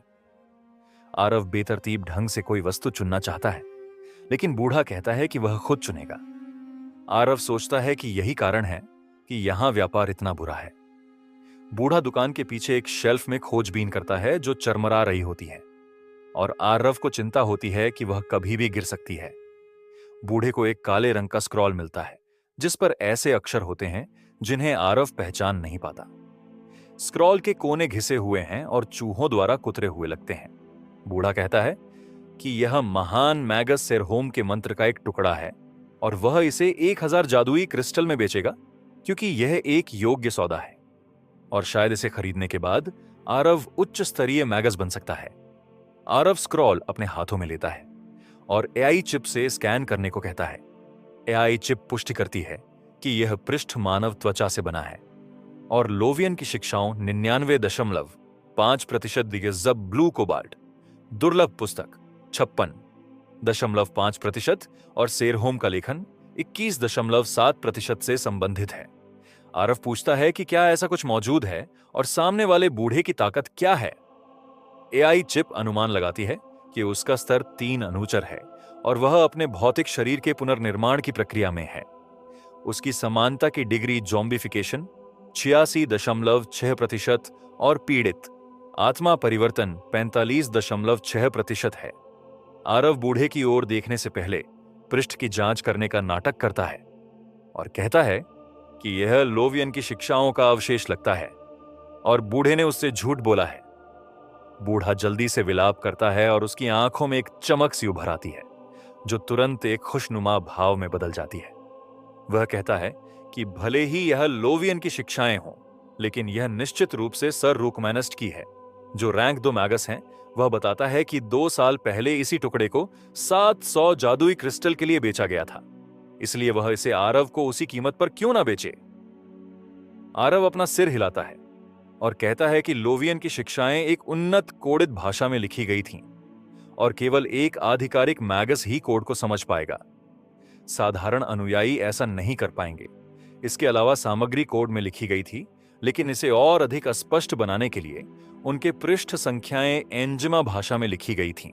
आरव बेतरतीब ढंग से कोई वस्तु चुनना चाहता है, लेकिन बूढ़ा कहता है कि वह खुद चुनेगा। आरव सोचता है कि यही कारण है कि यहां व्यापार इतना बुरा है। बूढ़ा दुकान के पीछे एक शेल्फ में खोजबीन करता है जो चरमरा रही होती है और आरव को चिंता होती है कि वह कभी भी गिर सकती है। बूढ़े को एक काले रंग का स्क्रॉल मिलता है, जिस पर ऐसे अक्षर होते हैं जिन्हें आरव पहचान नहीं पाता। स्क्रॉल के कोने घिसे हुए हैं और चूहों द्वारा कुतरे हुए लगते हैं। बूढ़ा कहता है कि यह महान मैगस सेरहोम के मंत्र का एक टुकड़ा है और वह इसे 1000 जादुई क्रिस्टल में बेचेगा, क्योंकि यह एक योग्य सौदा है और शायद इसे खरीदने के बाद आरव उच्च स्तरीय मैगस बन सकता है। आरव स्क्रॉल अपने हाथों में लेता है और एआई चिप से स्कैन करने को कहता है। एआई चिप पुष्टि करती है कि यह पृष्ठ मानव त्वचा से बना है और लोवियन की शिक्षाओं 99.5% दिग्गज ब्लू कोबाल्ट, दुर्लभ पुस्तक 56.5% और सेरहोम का लेखन 21.7% से संबंधित है। आरव पूछता है कि क्या ऐसा कुछ मौजूद है और सामने वाले बूढ़े की ताकत क्या है। एआई चिप अनुमान लगाती है कि उसका स्तर 3 अनुचर है और वह अपने भौतिक शरीर के पुनर्निर्माण की प्रक्रिया में है। उसकी समानता की डिग्री ज़ॉम्बिफिकेशन 86.6% और पीड़ित आत्मा परिवर्तन 45.6% है। आरव बूढ़े की ओर देखने से पहले पृष्ठ की जांच करने का नाटक करता है और कहता है कि यह लोवियन की शिक्षाओं का अवशेष लगता है और बूढ़े ने उससे झूठ बोला है। बूढ़ा जल्दी से विलाप करता है और उसकी आंखों में एक चमक सी उभर आती है जो तुरंत एक खुशनुमा भाव में बदल जाती है। वह कहता है कि भले ही यह लोवियन की शिक्षाएं हों, लेकिन यह निश्चित रूप से सर रुकमैनस्ट की है। जो रैंक 2 मैगस हैं, वह बताता है कि 2 साल पहले इसी टुकड़े को 700 जादुई क्रिस्टल के लिए बेचा गया था, इसलिए वह इसे आरव को उसी कीमत पर क्यों ना बेचे। आरव अपना सिर हिलाता है और कहता है कि लोवियन की शिक्षाएं एक उन्नत कोडित भाषा में लिखी गई थीं और केवल एक आधिकारिक मैगस ही कोड को समझ पाएगा। साधारण अनुयायी ऐसा नहीं कर पाएंगे। इसके अलावा सामग्री कोड में लिखी गई थी, लेकिन इसे और अधिक स्पष्ट बनाने के लिए उनके पृष्ठ संख्याएं एंजमा भाषा में लिखी गई थीं।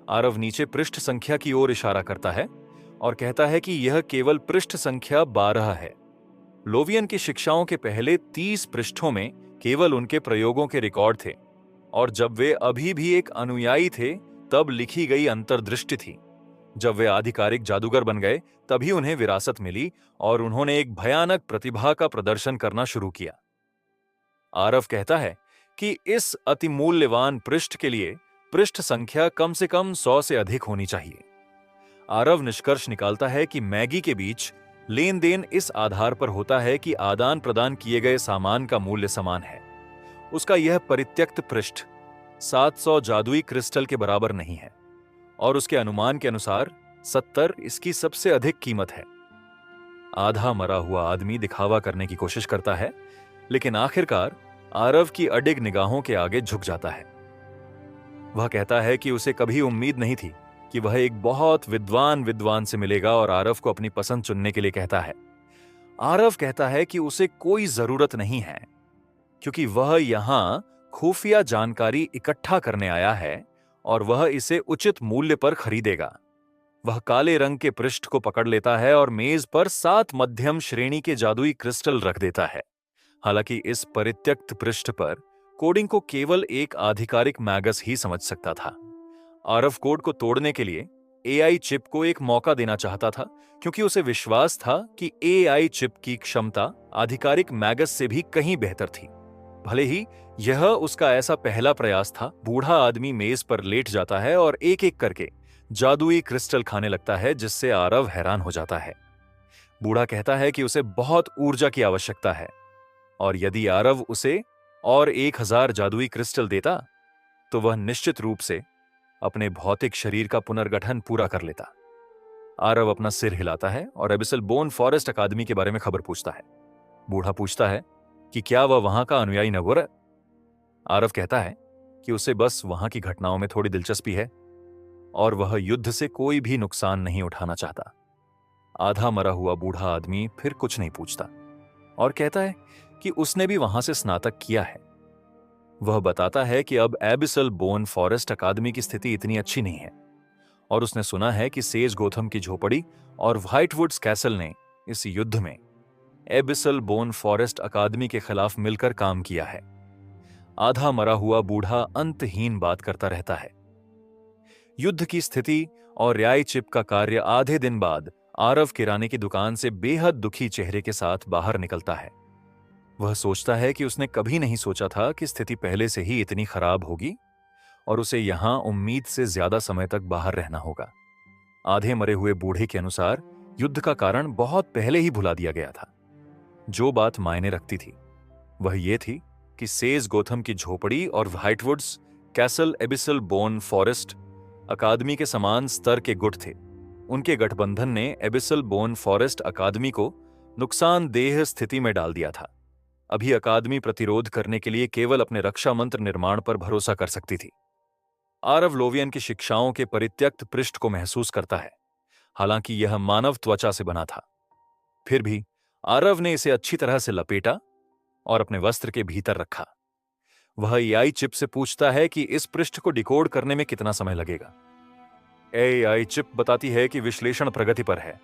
आरव नीचे पृष्ठ संख्या की ओर इशारा करता है और कहता है कि यह केवल पृष्ठ संख्या 12 है। लोवियन की शिक्षाओं के पहले 30 पृष्ठों में केवल उनके प्रयोगों के रिकॉर्ड थे और जब वे अभी भी एक अनुयायी थे तब लिखी गई अंतर्दृष्टि थी। जब वे आधिकारिक जादूगर बन गए तभी उन्हें विरासत मिली और उन्होंने एक भयानक प्रतिभा का प्रदर्शन करना शुरू किया। आरव कहता है कि इस अतिमूल्यवान पृष्ठ के लिए पृष्ठ संख्या कम से कम 100 से अधिक होनी चाहिए। आरव निष्कर्ष निकालता है कि मैगी के बीच लेन देन इस आधार पर होता है कि आदान प्रदान किए गए सामान का मूल्य समान है। उसका यह परित्यक्त पृष्ठ 700 जादुई क्रिस्टल के बराबर नहीं है और उसके अनुमान के अनुसार 70 इसकी सबसे अधिक कीमत है। आधा मरा हुआ आदमी दिखावा करने की कोशिश करता है, लेकिन आखिरकार आरव की अडिग निगाहों के आगे झुक जाता है। वह कहता है कि उसे कभी उम्मीद नहीं थी कि वह एक बहुत विद्वान से मिलेगा और आरव को अपनी पसंद चुनने के लिए कहता है। आरव कहता है कि उसे कोई जरूरत नहीं है क्योंकि वह यहां खुफिया जानकारी इकट्ठा करने आया है और वह इसे उचित मूल्य पर खरीदेगा। वह काले रंग के पृष्ठ को पकड़ लेता है और मेज पर 7 मध्यम श्रेणी के जादुई क्रिस्टल रख देता है। हालांकि इस परित्यक्त पृष्ठ पर कोडिंग को केवल एक आधिकारिक मैगस ही समझ सकता था। आरव कोड को तोड़ने के लिए एआई चिप को एक मौका देना चाहता था क्योंकि उसे विश्वास था कि एआई चिप की क्षमता आधिकारिक मैगस से भी कहीं बेहतर थी। भले ही यह उसका ऐसा पहला प्रयास था। बूढ़ा आदमी मेज पर लेट जाता है और एक एक करके जादुई क्रिस्टल खाने लगता है, जिससे आरव हैरान हो जाता है। बूढ़ा कहता है कि उसे बहुत ऊर्जा की आवश्यकता है और यदि आरव उसे और 1000 जादुई क्रिस्टल देता तो वह निश्चित रूप से अपने भौतिक शरीर का पुनर्गठन पूरा कर लेता। आरव अपना सिर हिलाता है और एबिसल बोन फॉरेस्ट अकादमी के बारे में खबर पूछता है। बूढ़ा पूछता है कि क्या वह वहां का अनुयायी नगोर है। आरव कहता है कि उसे बस वहां की घटनाओं में थोड़ी दिलचस्पी है और वह युद्ध से कोई भी नुकसान नहीं उठाना चाहता। आधा मरा हुआ बूढ़ा आदमी फिर कुछ नहीं पूछता और कहता है कि उसने भी वहां से स्नातक किया है। वह बताता है कि अब एबिसल बोन फॉरेस्ट अकादमी की स्थिति इतनी अच्छी नहीं है और उसने सुना है कि सेज गोथम की झोपड़ी और व्हाइटवुड्स कैसल ने इस युद्ध में एबिसल बोन फॉरेस्ट अकादमी के खिलाफ मिलकर काम किया है। आधा मरा हुआ बूढ़ा अंतहीन बात करता रहता है। युद्ध की स्थिति और रियाई चिप का कार्य आधे दिन बाद आरव किराने की दुकान से बेहद दुखी चेहरे के साथ बाहर निकलता है। वह सोचता है कि उसने कभी नहीं सोचा था कि स्थिति पहले से ही इतनी खराब होगी और उसे यहां उम्मीद से ज्यादा समय तक बाहर रहना होगा। आधे मरे हुए बूढ़े के अनुसार युद्ध का कारण बहुत पहले ही भुला दिया गया था। जो बात मायने रखती थी वह यह थी कि सेज गोथम की झोपड़ी और व्हाइटवुड्स कैसल एबिसल बोन फॉरेस्ट अकादमी के समान स्तर के गुट थे। उनके गठबंधन ने एबिसल बोन फॉरेस्ट अकादमी को नुकसानदेह स्थिति में डाल दिया था। अभी अकादमी प्रतिरोध करने के लिए केवल अपने रक्षा मंत्र निर्माण पर भरोसा कर सकती थी। आरव लोवियन की शिक्षाओं के परित्यक्त पृष्ठ को महसूस करता है, हालांकि यह मानव त्वचा से बना था। फिर भी आरव ने इसे अच्छी तरह से लपेटा और अपने वस्त्र के भीतर रखा। वह एआई चिप से पूछता है कि इस पृष्ठ को डिकोड करने में कितना समय लगेगा। एआई चिप बताती है कि विश्लेषण प्रगति पर है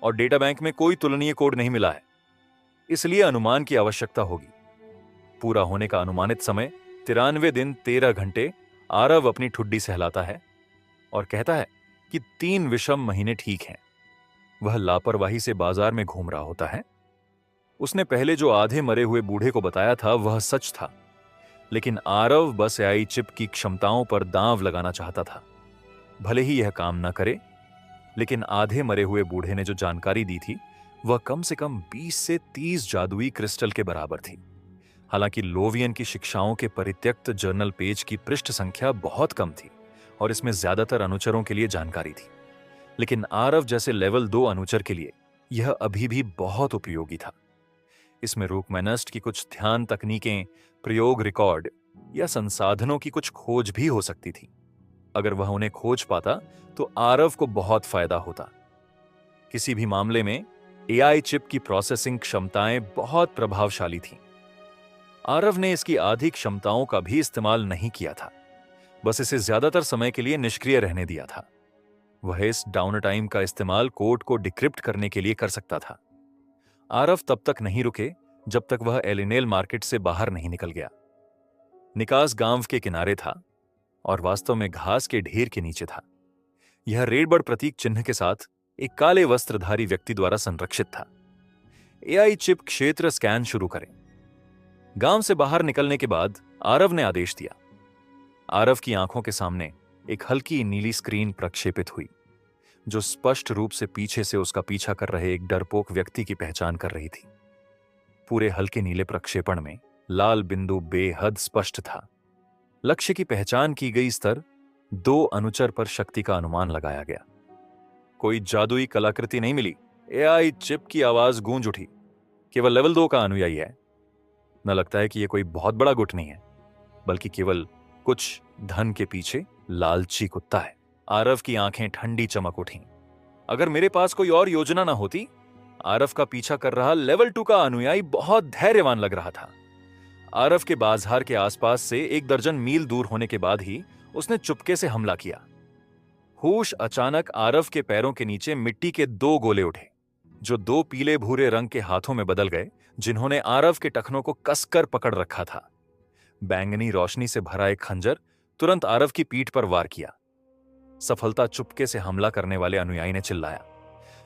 और डेटा बैंक में कोई तुलनीय कोड नहीं मिला है, इसलिए अनुमान की आवश्यकता होगी। पूरा होने का अनुमानित समय 93 दिन 13 घंटे। आरव अपनी ठुड्डी सहलाता है। और कहता है कि 3 विषम महीने ठीक हैं। वह लापरवाही से बाजार में घूम रहा होता है। उसने पहले जो आधे मरे हुए बूढ़े को बताया था वह सच था, लेकिन आरव बस एआई चिप की क्षमताओं पर दांव लगाना चाहता था। भले ही यह काम न करे, लेकिन आधे मरे हुए बूढ़े ने जो जानकारी दी थी वह कम से कम 20 से 30 जादुई क्रिस्टल के बराबर थी। हालांकि लोवियन की शिक्षाओं के परित्यक्त जर्नल पेज की पृष्ठ संख्या बहुत कम थी और इसमें ज्यादातर अनुचरों के लिए जानकारी थी, लेकिन आरव जैसे लेवल 2 अनुचर के लिए यह अभी भी बहुत उपयोगी था। इसमें रूकमेनस्ट की कुछ ध्यान तकनीकें, प्रयोग रिकॉर्ड या संसाधनों की कुछ खोज भी हो सकती थी। अगर वह उन्हें खोज पाता तो आरव को बहुत फायदा होता। किसी भी मामले में एआई चिप की प्रोसेसिंग क्षमताएं बहुत प्रभावशाली थीं। आरव ने इसकी आधी क्षमताओं का भी इस्तेमाल नहीं किया था, बस इसे ज्यादातर समय के लिए निष्क्रिय रहने दिया था। वह इस डाउन टाइम का इस्तेमाल कोड को डिक्रिप्ट करने के लिए कर सकता था। आरव तब तक नहीं रुके जब तक वह एलिनेल मार्केट से बाहर नहीं निकल गया। निकास गांव के किनारे था और वास्तव में घास के ढेर के नीचे था। यह रेडबर्ड प्रतीक चिन्ह के साथ एक काले वस्त्रधारी व्यक्ति द्वारा संरक्षित था। एआई चिप क्षेत्र स्कैन शुरू करें। गांव से बाहर निकलने के बाद आरव ने आदेश दिया। आरव की आंखों के सामने एक हल्की नीली स्क्रीन प्रक्षेपित हुई, जो स्पष्ट रूप से पीछे से उसका पीछा कर रहे एक डरपोक व्यक्ति की पहचान कर रही थी। पूरे हल्के नीले प्रक्षेपण में लाल बिंदु बेहद स्पष्ट था। लक्ष्य की पहचान की गई स्तर 2 अनुचर पर शक्ति का अनुमान लगाया गया। कोई जादुई कलाकृति नहीं मिली। एआई चिप की आवाज गूंज उठी। केवल लेवल 2 का अनुयायी है। न लगता है कि यह कोई बहुत बड़ा गुट नहीं है, बल्कि केवल कुछ धन के पीछे लालची कुत्ता है। आरव की आंखें ठंडी चमक उठीं। अगर मेरे पास कोई और योजना ना होती, आरव का पीछा कर रहा लेवल 2 का अनुयायी बहुत धैर्यवान लग रहा था। आरव के बाजार के आसपास से 1 दर्जन मील दूर होने के बाद ही उसने चुपके से हमला किया। होश अचानक आरव के पैरों के नीचे मिट्टी के 2 गोले उठे, जो 2 पीले भूरे रंग के हाथों में बदल गए, जिन्होंने आरव के टखनों को कसकर पकड़ रखा था। बैंगनी रोशनी से भरा एक खंजर तुरंत आरव की पीठ पर वार किया। सफलता चुपके से हमला करने वाले अनुयायी ने चिल्लाया,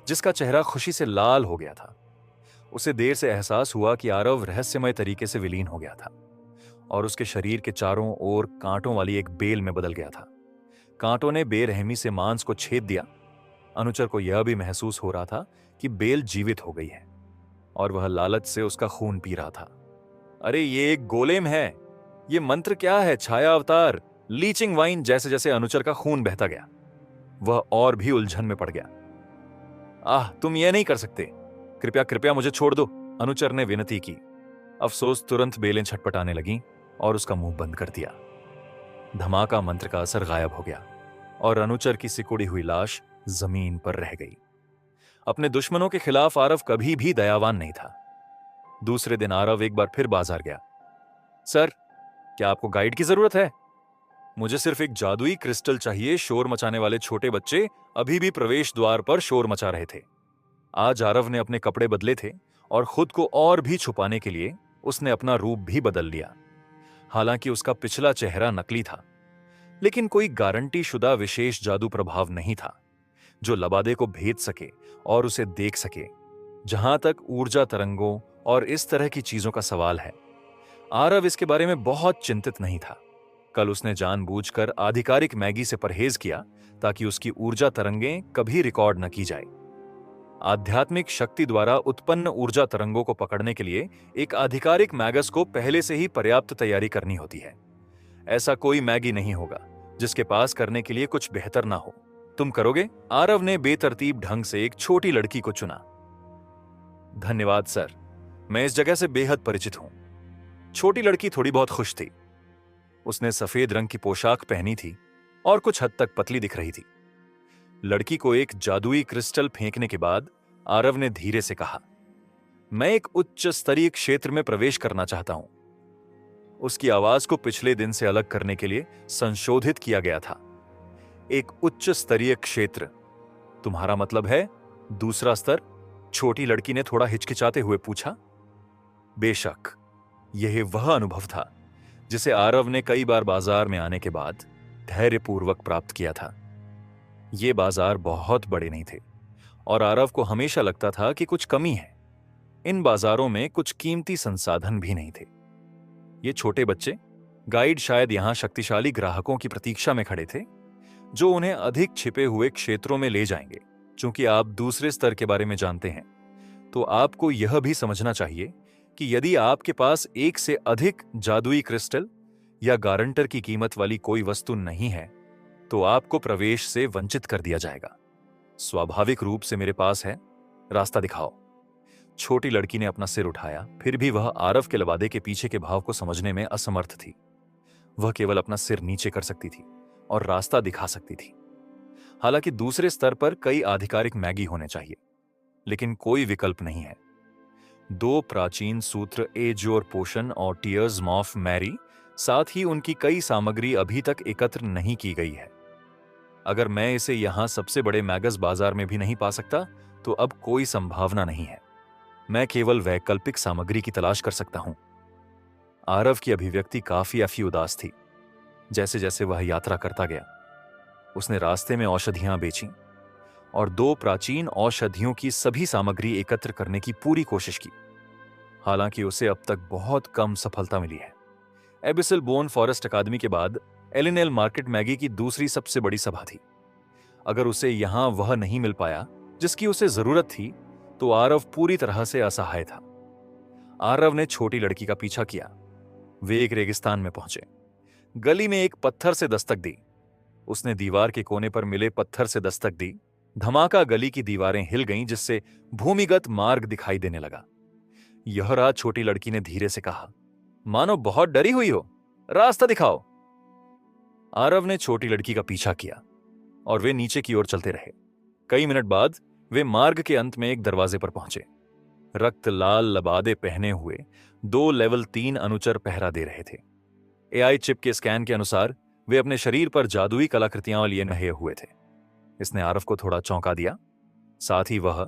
जिसका चेहरा खुशी से लाल हो गया था। उसे देर से एहसास हुआ कि आरव रहस्यमय तरीके से विलीन हो गया था और उसके शरीर के चारों ओर कांटों वाली एक बेल में बदल गया था। कांटों ने बेरहमी से मांस को छेद दिया। अनुचर को यह भी महसूस हो रहा था कि बेल जीवित हो गई है और वह लालच से उसका खून पी रहा था। अरे ये एक गोलेम है। ये मंत्र क्या है? छाया अवतार, लीचिंग वाइन। जैसे जैसे अनुचर का खून बहता गया, वह और भी उलझन में पड़ गया। आह, तुम यह नहीं कर सकते। कृपया कृपया मुझे छोड़ दो, अनुचर ने विनती की। अफसोस, तुरंत बेलें छटपटाने लगीं और उसका मुंह बंद कर दिया। धमाका मंत्र का असर गायब हो गया और अनुचर की सिकुड़ी हुई लाश जमीन पर रह गई। अपने दुश्मनों के खिलाफ आरव कभी भी दयावान नहीं था। दूसरे दिन आरव एक बार फिर बाजार गया। सर, क्या आपको गाइड की जरूरत है? मुझे सिर्फ एक जादुई क्रिस्टल चाहिए। शोर मचाने वाले छोटे बच्चे अभी भी प्रवेश द्वार पर शोर मचा रहे थे। आज आरव ने अपने कपड़े बदले थे और खुद को और भी छुपाने के लिए उसने अपना रूप भी बदल लिया। हालांकि उसका पिछला चेहरा नकली था, लेकिन कोई गारंटी शुदा विशेष जादू प्रभाव नहीं था जो लबादे को भेद सके और उसे देख सके। जहां तक ऊर्जा तरंगों और इस तरह की चीजों का सवाल है, आरव इसके बारे में बहुत चिंतित नहीं था। कल उसने जानबूझकर आधिकारिक मैगी से परहेज किया ताकि उसकी ऊर्जा तरंगें कभी रिकॉर्ड न की जाए। आध्यात्मिक शक्ति द्वारा उत्पन्न ऊर्जा तरंगों को पकड़ने के लिए एक आधिकारिक मैगस को पहले से ही पर्याप्त तैयारी करनी होती है। ऐसा कोई मैगी नहीं होगा जिसके पास करने के लिए कुछ बेहतर ना हो। तुम करोगे? आरव ने बेतरतीब ढंग से एक छोटी लड़की को चुना। धन्यवाद सर, मैं इस जगह से बेहद परिचित हूं। छोटी लड़की थोड़ी बहुत खुश थी। उसने सफेद रंग की पोशाक पहनी थी और कुछ हद तक पतली दिख रही थी। लड़की को एक जादुई क्रिस्टल फेंकने के बाद आरव ने धीरे से कहा, मैं एक उच्च स्तरीय क्षेत्र में प्रवेश करना चाहता हूं। उसकी आवाज को पिछले दिन से अलग करने के लिए संशोधित किया गया था। एक उच्च स्तरीय क्षेत्र, तुम्हारा मतलब है दूसरा स्तर? छोटी लड़की ने थोड़ा हिचकिचाते हुए पूछा। बेशक, यह वह अनुभव था जिसे आरव ने कई बार बाजार में आने के बाद धैर्यपूर्वक प्राप्त किया था। ये बाजार बहुत बड़े नहीं थे और आरव को हमेशा लगता था कि कुछ कमी है। इन बाजारों में कुछ कीमती संसाधन भी नहीं थे। ये छोटे बच्चे, गाइड शायद यहां शक्तिशाली ग्राहकों की प्रतीक्षा में खड़े थे जो उन्हें अधिक छिपे हुए क्षेत्रों में ले जाएंगे। चूंकि आप दूसरे स्तर के बारे में जानते हैं, तो आपको यह भी समझना चाहिए कि यदि आपके पास एक से अधिक जादुई क्रिस्टल या गारंटर की कीमत वाली कोई वस्तु नहीं है, तो आपको प्रवेश से वंचित कर दिया जाएगा। स्वाभाविक रूप से मेरे पास है, रास्ता दिखाओ। छोटी लड़की ने अपना सिर उठाया, फिर भी वह आरव के लबादे के पीछे के भाव को समझने में असमर्थ थी। वह केवल अपना सिर नीचे कर सकती थी और रास्ता दिखा सकती थी। हालांकि दूसरे स्तर पर कई आधिकारिक मैगी होने चाहिए, लेकिन कोई विकल्प नहीं है। 2 प्राचीन सूत्र एज और पोशन और टीयर्स ऑफ मैरी, साथ ही उनकी कई सामग्री अभी तक एकत्र नहीं की गई है। अगर मैं इसे यहां सबसे बड़े मैगस बाजार में भी नहीं पा सकता, तो अब कोई संभावना नहीं है। मैं केवल वैकल्पिक सामग्री की तलाश कर सकता हूं। आरव की अभिव्यक्ति काफी उदास थी। जैसे जैसे वह यात्रा करता गया, उसने रास्ते में औषधियां बेचीं और 2 प्राचीन औषधियों की सभी सामग्री एकत्र करने की पूरी कोशिश की। हालांकि उसे अब तक बहुत कम सफलता मिली है। एबिसल बोन फॉरेस्ट अकादमी के बाद एलिनेल मार्केट मैगी की दूसरी सबसे बड़ी सभा थी। अगर उसे यहां वह नहीं मिल पाया जिसकी उसे जरूरत थी, तो आरव पूरी तरह से असहाय था। आरव ने छोटी लड़की का पीछा किया। वे एक रेगिस्तान में पहुंचे। गली में एक पत्थर से दस्तक दी। उसने दीवार के कोने पर मिले पत्थर से दस्तक दी। धमाका, गली की दीवारें हिल गईं, जिससे भूमिगत मार्ग दिखाई देने लगा। यह रहा, छोटी लड़की ने धीरे से कहा, मानो बहुत डरी हुई हो, रास्ता दिखाओ। आरव ने छोटी लड़की का पीछा किया और वे नीचे की ओर चलते रहे। कई मिनट बाद वे मार्ग के अंत में एक दरवाजे पर पहुंचे। रक्त लाल लबादे पहने हुए 2 लेवल 3 अनुचर पहरा दे रहे थे। एआई चिप के स्कैन के अनुसार वे अपने शरीर पर जादुई कलाकृतियां लिए नहे हुए थे। इसने आरव को थोड़ा चौंका दिया। साथ ही वह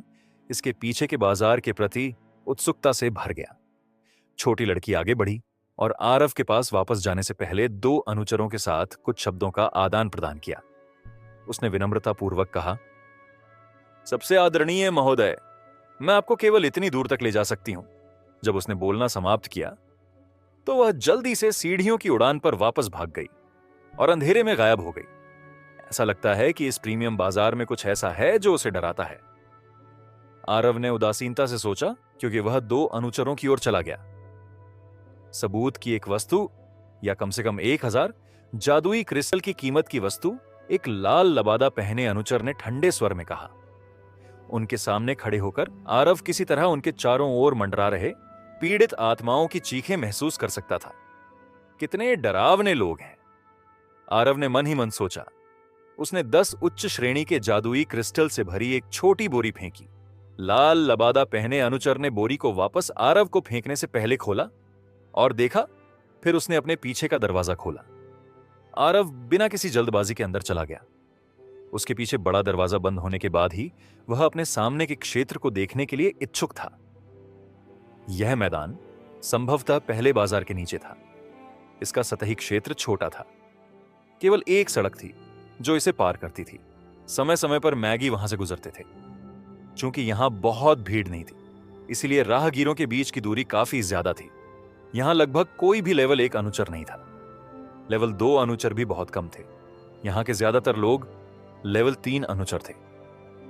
इसके पीछे के बाजार के प्रति उत्सुकता से भर गया। छोटी लड़की आगे बढ़ी और आरव के पास वापस जाने से पहले 2 अनुचरों के साथ कुछ शब्दों का आदान प्रदान किया। उसने विनम्रतापूर्वक कहा, सबसे आदरणीय महोदय, मैं आपको केवल इतनी दूर तक ले जा सकती हूं। जब उसने बोलना समाप्त किया, तो वह जल्दी से सीढ़ियों की उड़ान पर वापस भाग गई और अंधेरे में गायब हो गई। ऐसा लगता है कि इस प्रीमियम बाजार में कुछ ऐसा है जो उसे डराता है। आरव ने उदासीनता से सोचा, क्योंकि वह 2 अनुचरों की ओर चला गया। सबूत की एक वस्तु, या कम से कम 1000 जादुई क्रिस्टल की कीमत की वस्तु, एक लाल लबादा पहने अनुचर ने ठंडे स्वर में कहा। उनके सामने खड़े होकर आरव किसी तरह उनके चारों ओर मंडरा रहे पीड़ित आत्माओं की चीखें महसूस कर सकता था। कितने डरावने लोग हैं, आरव ने मन ही मन सोचा। उसने 10 उच्च श्रेणी के जादुई क्रिस्टल से भरी एक छोटी बोरी फेंकी। लाल लबादा पहने अनुचर ने बोरी को वापस आरव को फेंकने से पहले खोला और देखा। फिर उसने अपने पीछे का दरवाजा खोला। आरव बिना किसी जल्दबाजी के अंदर चला गया। उसके पीछे बड़ा दरवाजा बंद होने के बाद ही वह अपने सामने के क्षेत्र को देखने के लिए इच्छुक था। यह मैदान संभवतः पहले बाजार के नीचे था। इसका सतही क्षेत्र छोटा था। केवल एक सड़क थी जो इसे पार करती थी। समय समय पर मैगी वहां से गुजरते थे। चूंकि यहां बहुत भीड़ नहीं थी, इसलिए राहगीरों के बीच की दूरी काफी ज्यादा थी। यहां लगभग कोई भी लेवल 1 अनुचर नहीं था। लेवल 2 अनुचर भी बहुत कम थे। यहां के ज्यादातर लोग लेवल 3 अनुचर थे।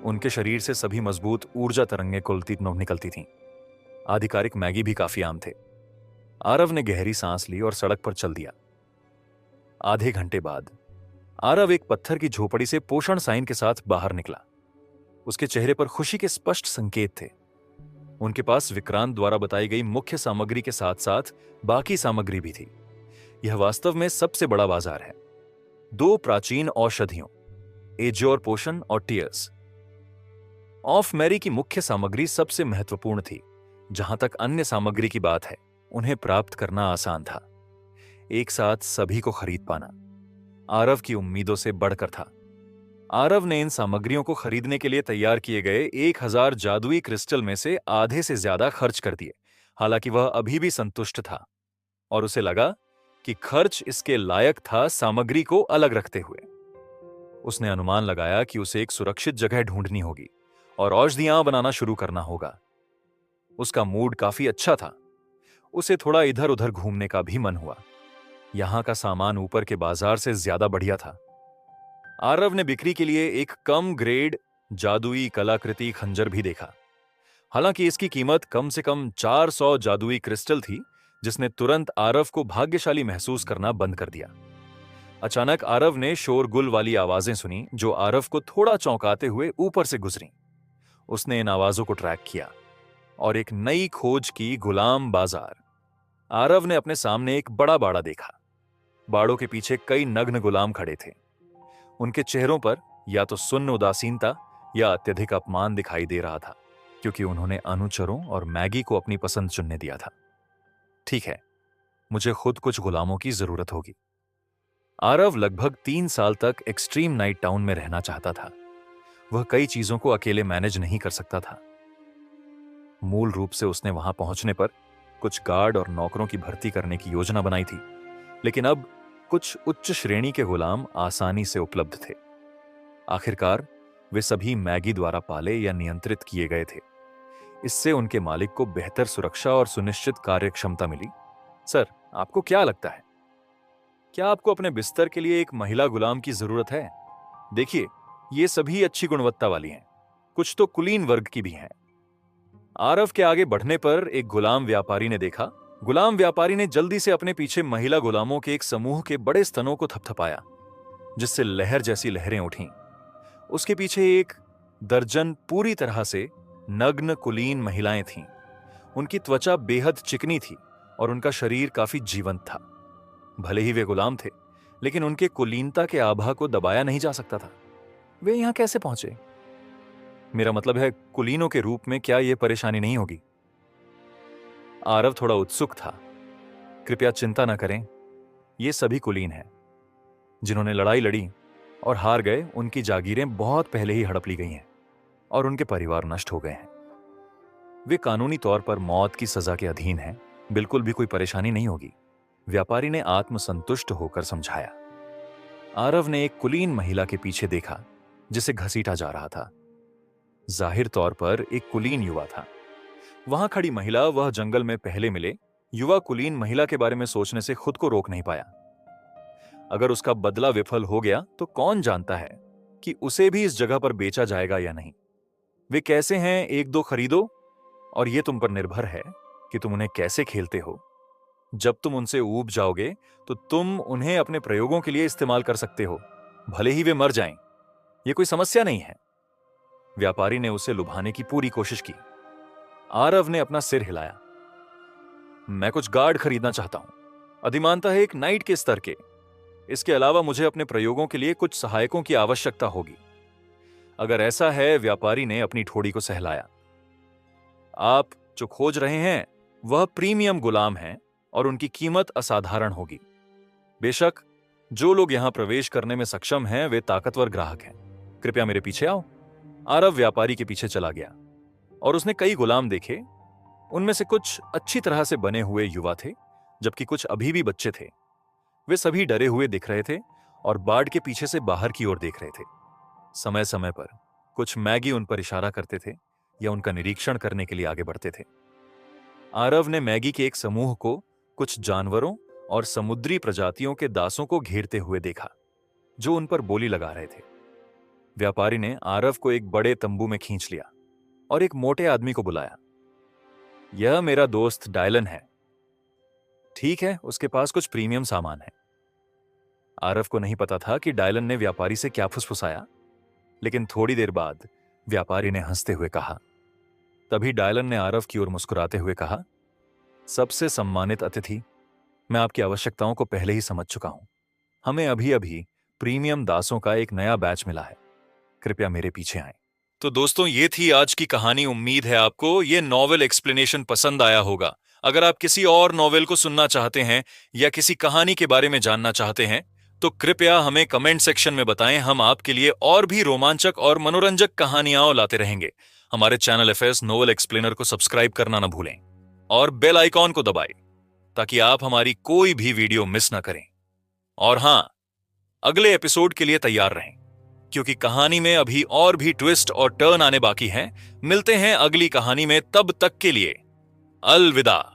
उनके शरीर से सभी मजबूत ऊर्जा तरंगें निकलती थीं। आधिकारिक मैगी भी काफी आम थे। आरव ने गहरी सांस ली और सड़क पर चल दिया। आधे घंटे बाद आरव एक पत्थर की झोपड़ी से पोषण साइन के साथ बाहर निकला। उसके चेहरे पर खुशी के स्पष्ट संकेत थे। उनके पास विक्रांत द्वारा बताई गई मुख्य सामग्री के साथ साथ बाकी सामग्री भी थी। यह वास्तव में सबसे बड़ा बाजार है। 2 प्राचीन औषधियों, एजोर पोशन और टीयर्स ऑफ मैरी की मुख्य सामग्री सबसे महत्वपूर्ण थी। जहां तक अन्य सामग्री की बात है, उन्हें प्राप्त करना आसान था। एक साथ सभी को खरीद पाना आरव की उम्मीदों से बढ़कर था। आरव ने इन सामग्रियों को खरीदने के लिए तैयार किए गए 1000 जादुई क्रिस्टल में से आधे से ज्यादा खर्च कर दिए। हालांकि वह अभी भी संतुष्ट था और उसे लगा कि खर्च इसके लायक था, सामग्री को अलग रखते हुए। उसने अनुमान लगाया कि उसे एक सुरक्षित जगह ढूंढनी होगी और औषधियां बनाना शुरू करना होगा। उसका मूड काफी अच्छा था। उसे थोड़ा इधर उधर घूमने का भी मन हुआ। यहां का सामान ऊपर के बाजार से ज्यादा बढ़िया था। आरव ने बिक्री के लिए एक कम ग्रेड जादुई कलाकृति खंजर भी देखा। हालांकि इसकी कीमत कम से कम 400 जादुई क्रिस्टल थी, जिसने तुरंत आरव को भाग्यशाली महसूस करना बंद कर दिया। अचानक आरव ने शोरगुल वाली आवाजें सुनी जो आरव को थोड़ा चौंकाते हुए ऊपर से गुजरी। उसने इन आवाजों को ट्रैक किया और एक नई खोज की गुलाम बाजार। आरव ने अपने सामने एक बड़ा बाड़ा देखा। बाड़ों के पीछे कई नग्न गुलाम खड़े थे। उनके चेहरों पर या तो सुन्न उदासीनता या अत्यधिक अपमान दिखाई दे रहा था, क्योंकि उन्होंने अनुचरों और मैगी को अपनी पसंद चुनने दिया था। ठीक है, मुझे खुद कुछ गुलामों की जरूरत होगी। आरव लगभग 3 साल तक एक्सट्रीम नाइट टाउन में रहना चाहता था। वह कई चीजों को अकेले मैनेज नहीं कर सकता था। मूल रूप से उसने वहां पहुंचने पर कुछ गार्ड और नौकरों की भर्ती करने की योजना बनाई थी, लेकिन अब कुछ उच्च श्रेणी के गुलाम आसानी से उपलब्ध थे। आखिरकार वे सभी मैगी द्वारा पाले या नियंत्रित किए गए थे। इससे उनके मालिक को बेहतर सुरक्षा और सुनिश्चित कार्यक्षमता मिली। सर, आपको क्या लगता है? क्या आपको अपने बिस्तर के लिए एक महिला गुलाम की जरूरत है? देखिए, ये सभी अच्छी गुणवत्ता वाली हैं। कुछ तो कुलीन वर्ग की भी हैं। आरव के आगे बढ़ने पर एक गुलाम व्यापारी ने देखा। गुलाम व्यापारी ने जल्दी से अपने पीछे महिला गुलामों के एक समूह के बड़े स्तनों को थपथपाया, जिससे लहर जैसी लहरें उठीं। उसके पीछे एक दर्जन पूरी तरह से नग्न कुलीन महिलाएं थीं। उनकी त्वचा बेहद चिकनी थी और उनका शरीर काफी जीवंत था। भले ही वे गुलाम थे, लेकिन उनके कुलीनता के आभा को दबाया नहीं जा सकता था। वे यहां कैसे पहुंचे? मेरा मतलब है, कुलीनों के रूप में क्या यह परेशानी नहीं होगी? आरव थोड़ा उत्सुक था। कृपया चिंता न करें, ये सभी कुलीन हैं जिन्होंने लड़ाई लड़ी और हार गए। उनकी जागीरें बहुत पहले ही हड़प ली गई हैं और उनके परिवार नष्ट हो गए हैं। वे कानूनी तौर पर मौत की सजा के अधीन हैं। बिल्कुल भी कोई परेशानी नहीं होगी, व्यापारी ने आत्मसंतुष्ट होकर समझाया। आरव ने एक कुलीन महिला के पीछे देखा जिसे घसीटा जा रहा था। जाहिर तौर पर एक कुलीन युवा था। वहां खड़ी महिला वह जंगल में पहले मिले युवा कुलीन महिला के बारे में सोचने से खुद को रोक नहीं पाया। अगर उसका बदला विफल हो गया तो कौन जानता है कि उसे भी इस जगह पर बेचा जाएगा या नहीं। वे कैसे हैं, एक दो खरीदो और यह तुम पर निर्भर है कि तुम उन्हें कैसे खेलते हो। जब तुम उनसे ऊब जाओगे तो तुम उन्हें अपने प्रयोगों के लिए इस्तेमाल कर सकते हो, भले ही वे मर जाएं। यह कोई समस्या नहीं है। व्यापारी ने उसे लुभाने की पूरी कोशिश की। आरव ने अपना सिर हिलाया। मैं कुछ गार्ड खरीदना चाहता हूं, अधिमानतः एक नाइट के स्तर के। इसके अलावा मुझे अपने प्रयोगों के लिए कुछ सहायकों की आवश्यकता होगी। अगर ऐसा है, व्यापारी ने अपनी ठोड़ी को सहलाया, आप जो खोज रहे हैं वह प्रीमियम गुलाम हैं और उनकी कीमत असाधारण होगी। बेशक जो लोग यहां प्रवेश करने में सक्षम हैं वे ताकतवर ग्राहक हैं। कृपया मेरे पीछे आओ। आरव व्यापारी के पीछे चला गया और उसने कई गुलाम देखे। उनमें से कुछ अच्छी तरह से बने हुए युवा थे, जबकि कुछ अभी भी बच्चे थे। वे सभी डरे हुए दिख रहे थे और बाड़ के पीछे से बाहर की ओर देख रहे थे। समय समय पर कुछ मैगी उन पर इशारा करते थे या उनका निरीक्षण करने के लिए आगे बढ़ते थे। आरव ने मैगी के एक समूह को कुछ जानवरों और समुद्री प्रजातियों के दासों को घेरते हुए देखा जो उन पर बोली लगा रहे थे। व्यापारी ने आरव को एक बड़े तंबू में खींच लिया और एक मोटे आदमी को बुलाया। यह मेरा दोस्त डायलन है। ठीक है, उसके पास कुछ प्रीमियम सामान है। आरव को नहीं पता था कि डायलन ने व्यापारी से क्या फुसफुसाया, लेकिन थोड़ी देर बाद व्यापारी ने हंसते हुए कहा। तभी डायलन ने आरव की ओर मुस्कुराते हुए कहा, सबसे सम्मानित अतिथि, मैं आपकी आवश्यकताओं को पहले ही समझ चुका हूं। हमें अभी अभी प्रीमियम दासों का एक नया बैच मिला है। कृपया मेरे पीछे आएं। तो दोस्तों, ये थी आज की कहानी। उम्मीद है आपको ये नॉवेल एक्सप्लेनेशन पसंद आया होगा। अगर आप किसी और नॉवेल को सुनना चाहते हैं या किसी कहानी के बारे में जानना चाहते हैं तो कृपया हमें कमेंट सेक्शन में बताएं। हम आपके लिए और भी रोमांचक और मनोरंजक कहानियां लाते रहेंगे। हमारे चैनल एफएस नोवेल एक्सप्लेनर को सब्सक्राइब करना न भूलें और बेल आइकॉन को दबाएं ताकि आप हमारी कोई भी वीडियो मिस ना करें। और हां, अगले एपिसोड के लिए तैयार रहें। क्योंकि कहानी में अभी और भी ट्विस्ट और टर्न आने बाकी हैं। मिलते हैं अगली कहानी में, तब तक के लिए अलविदा।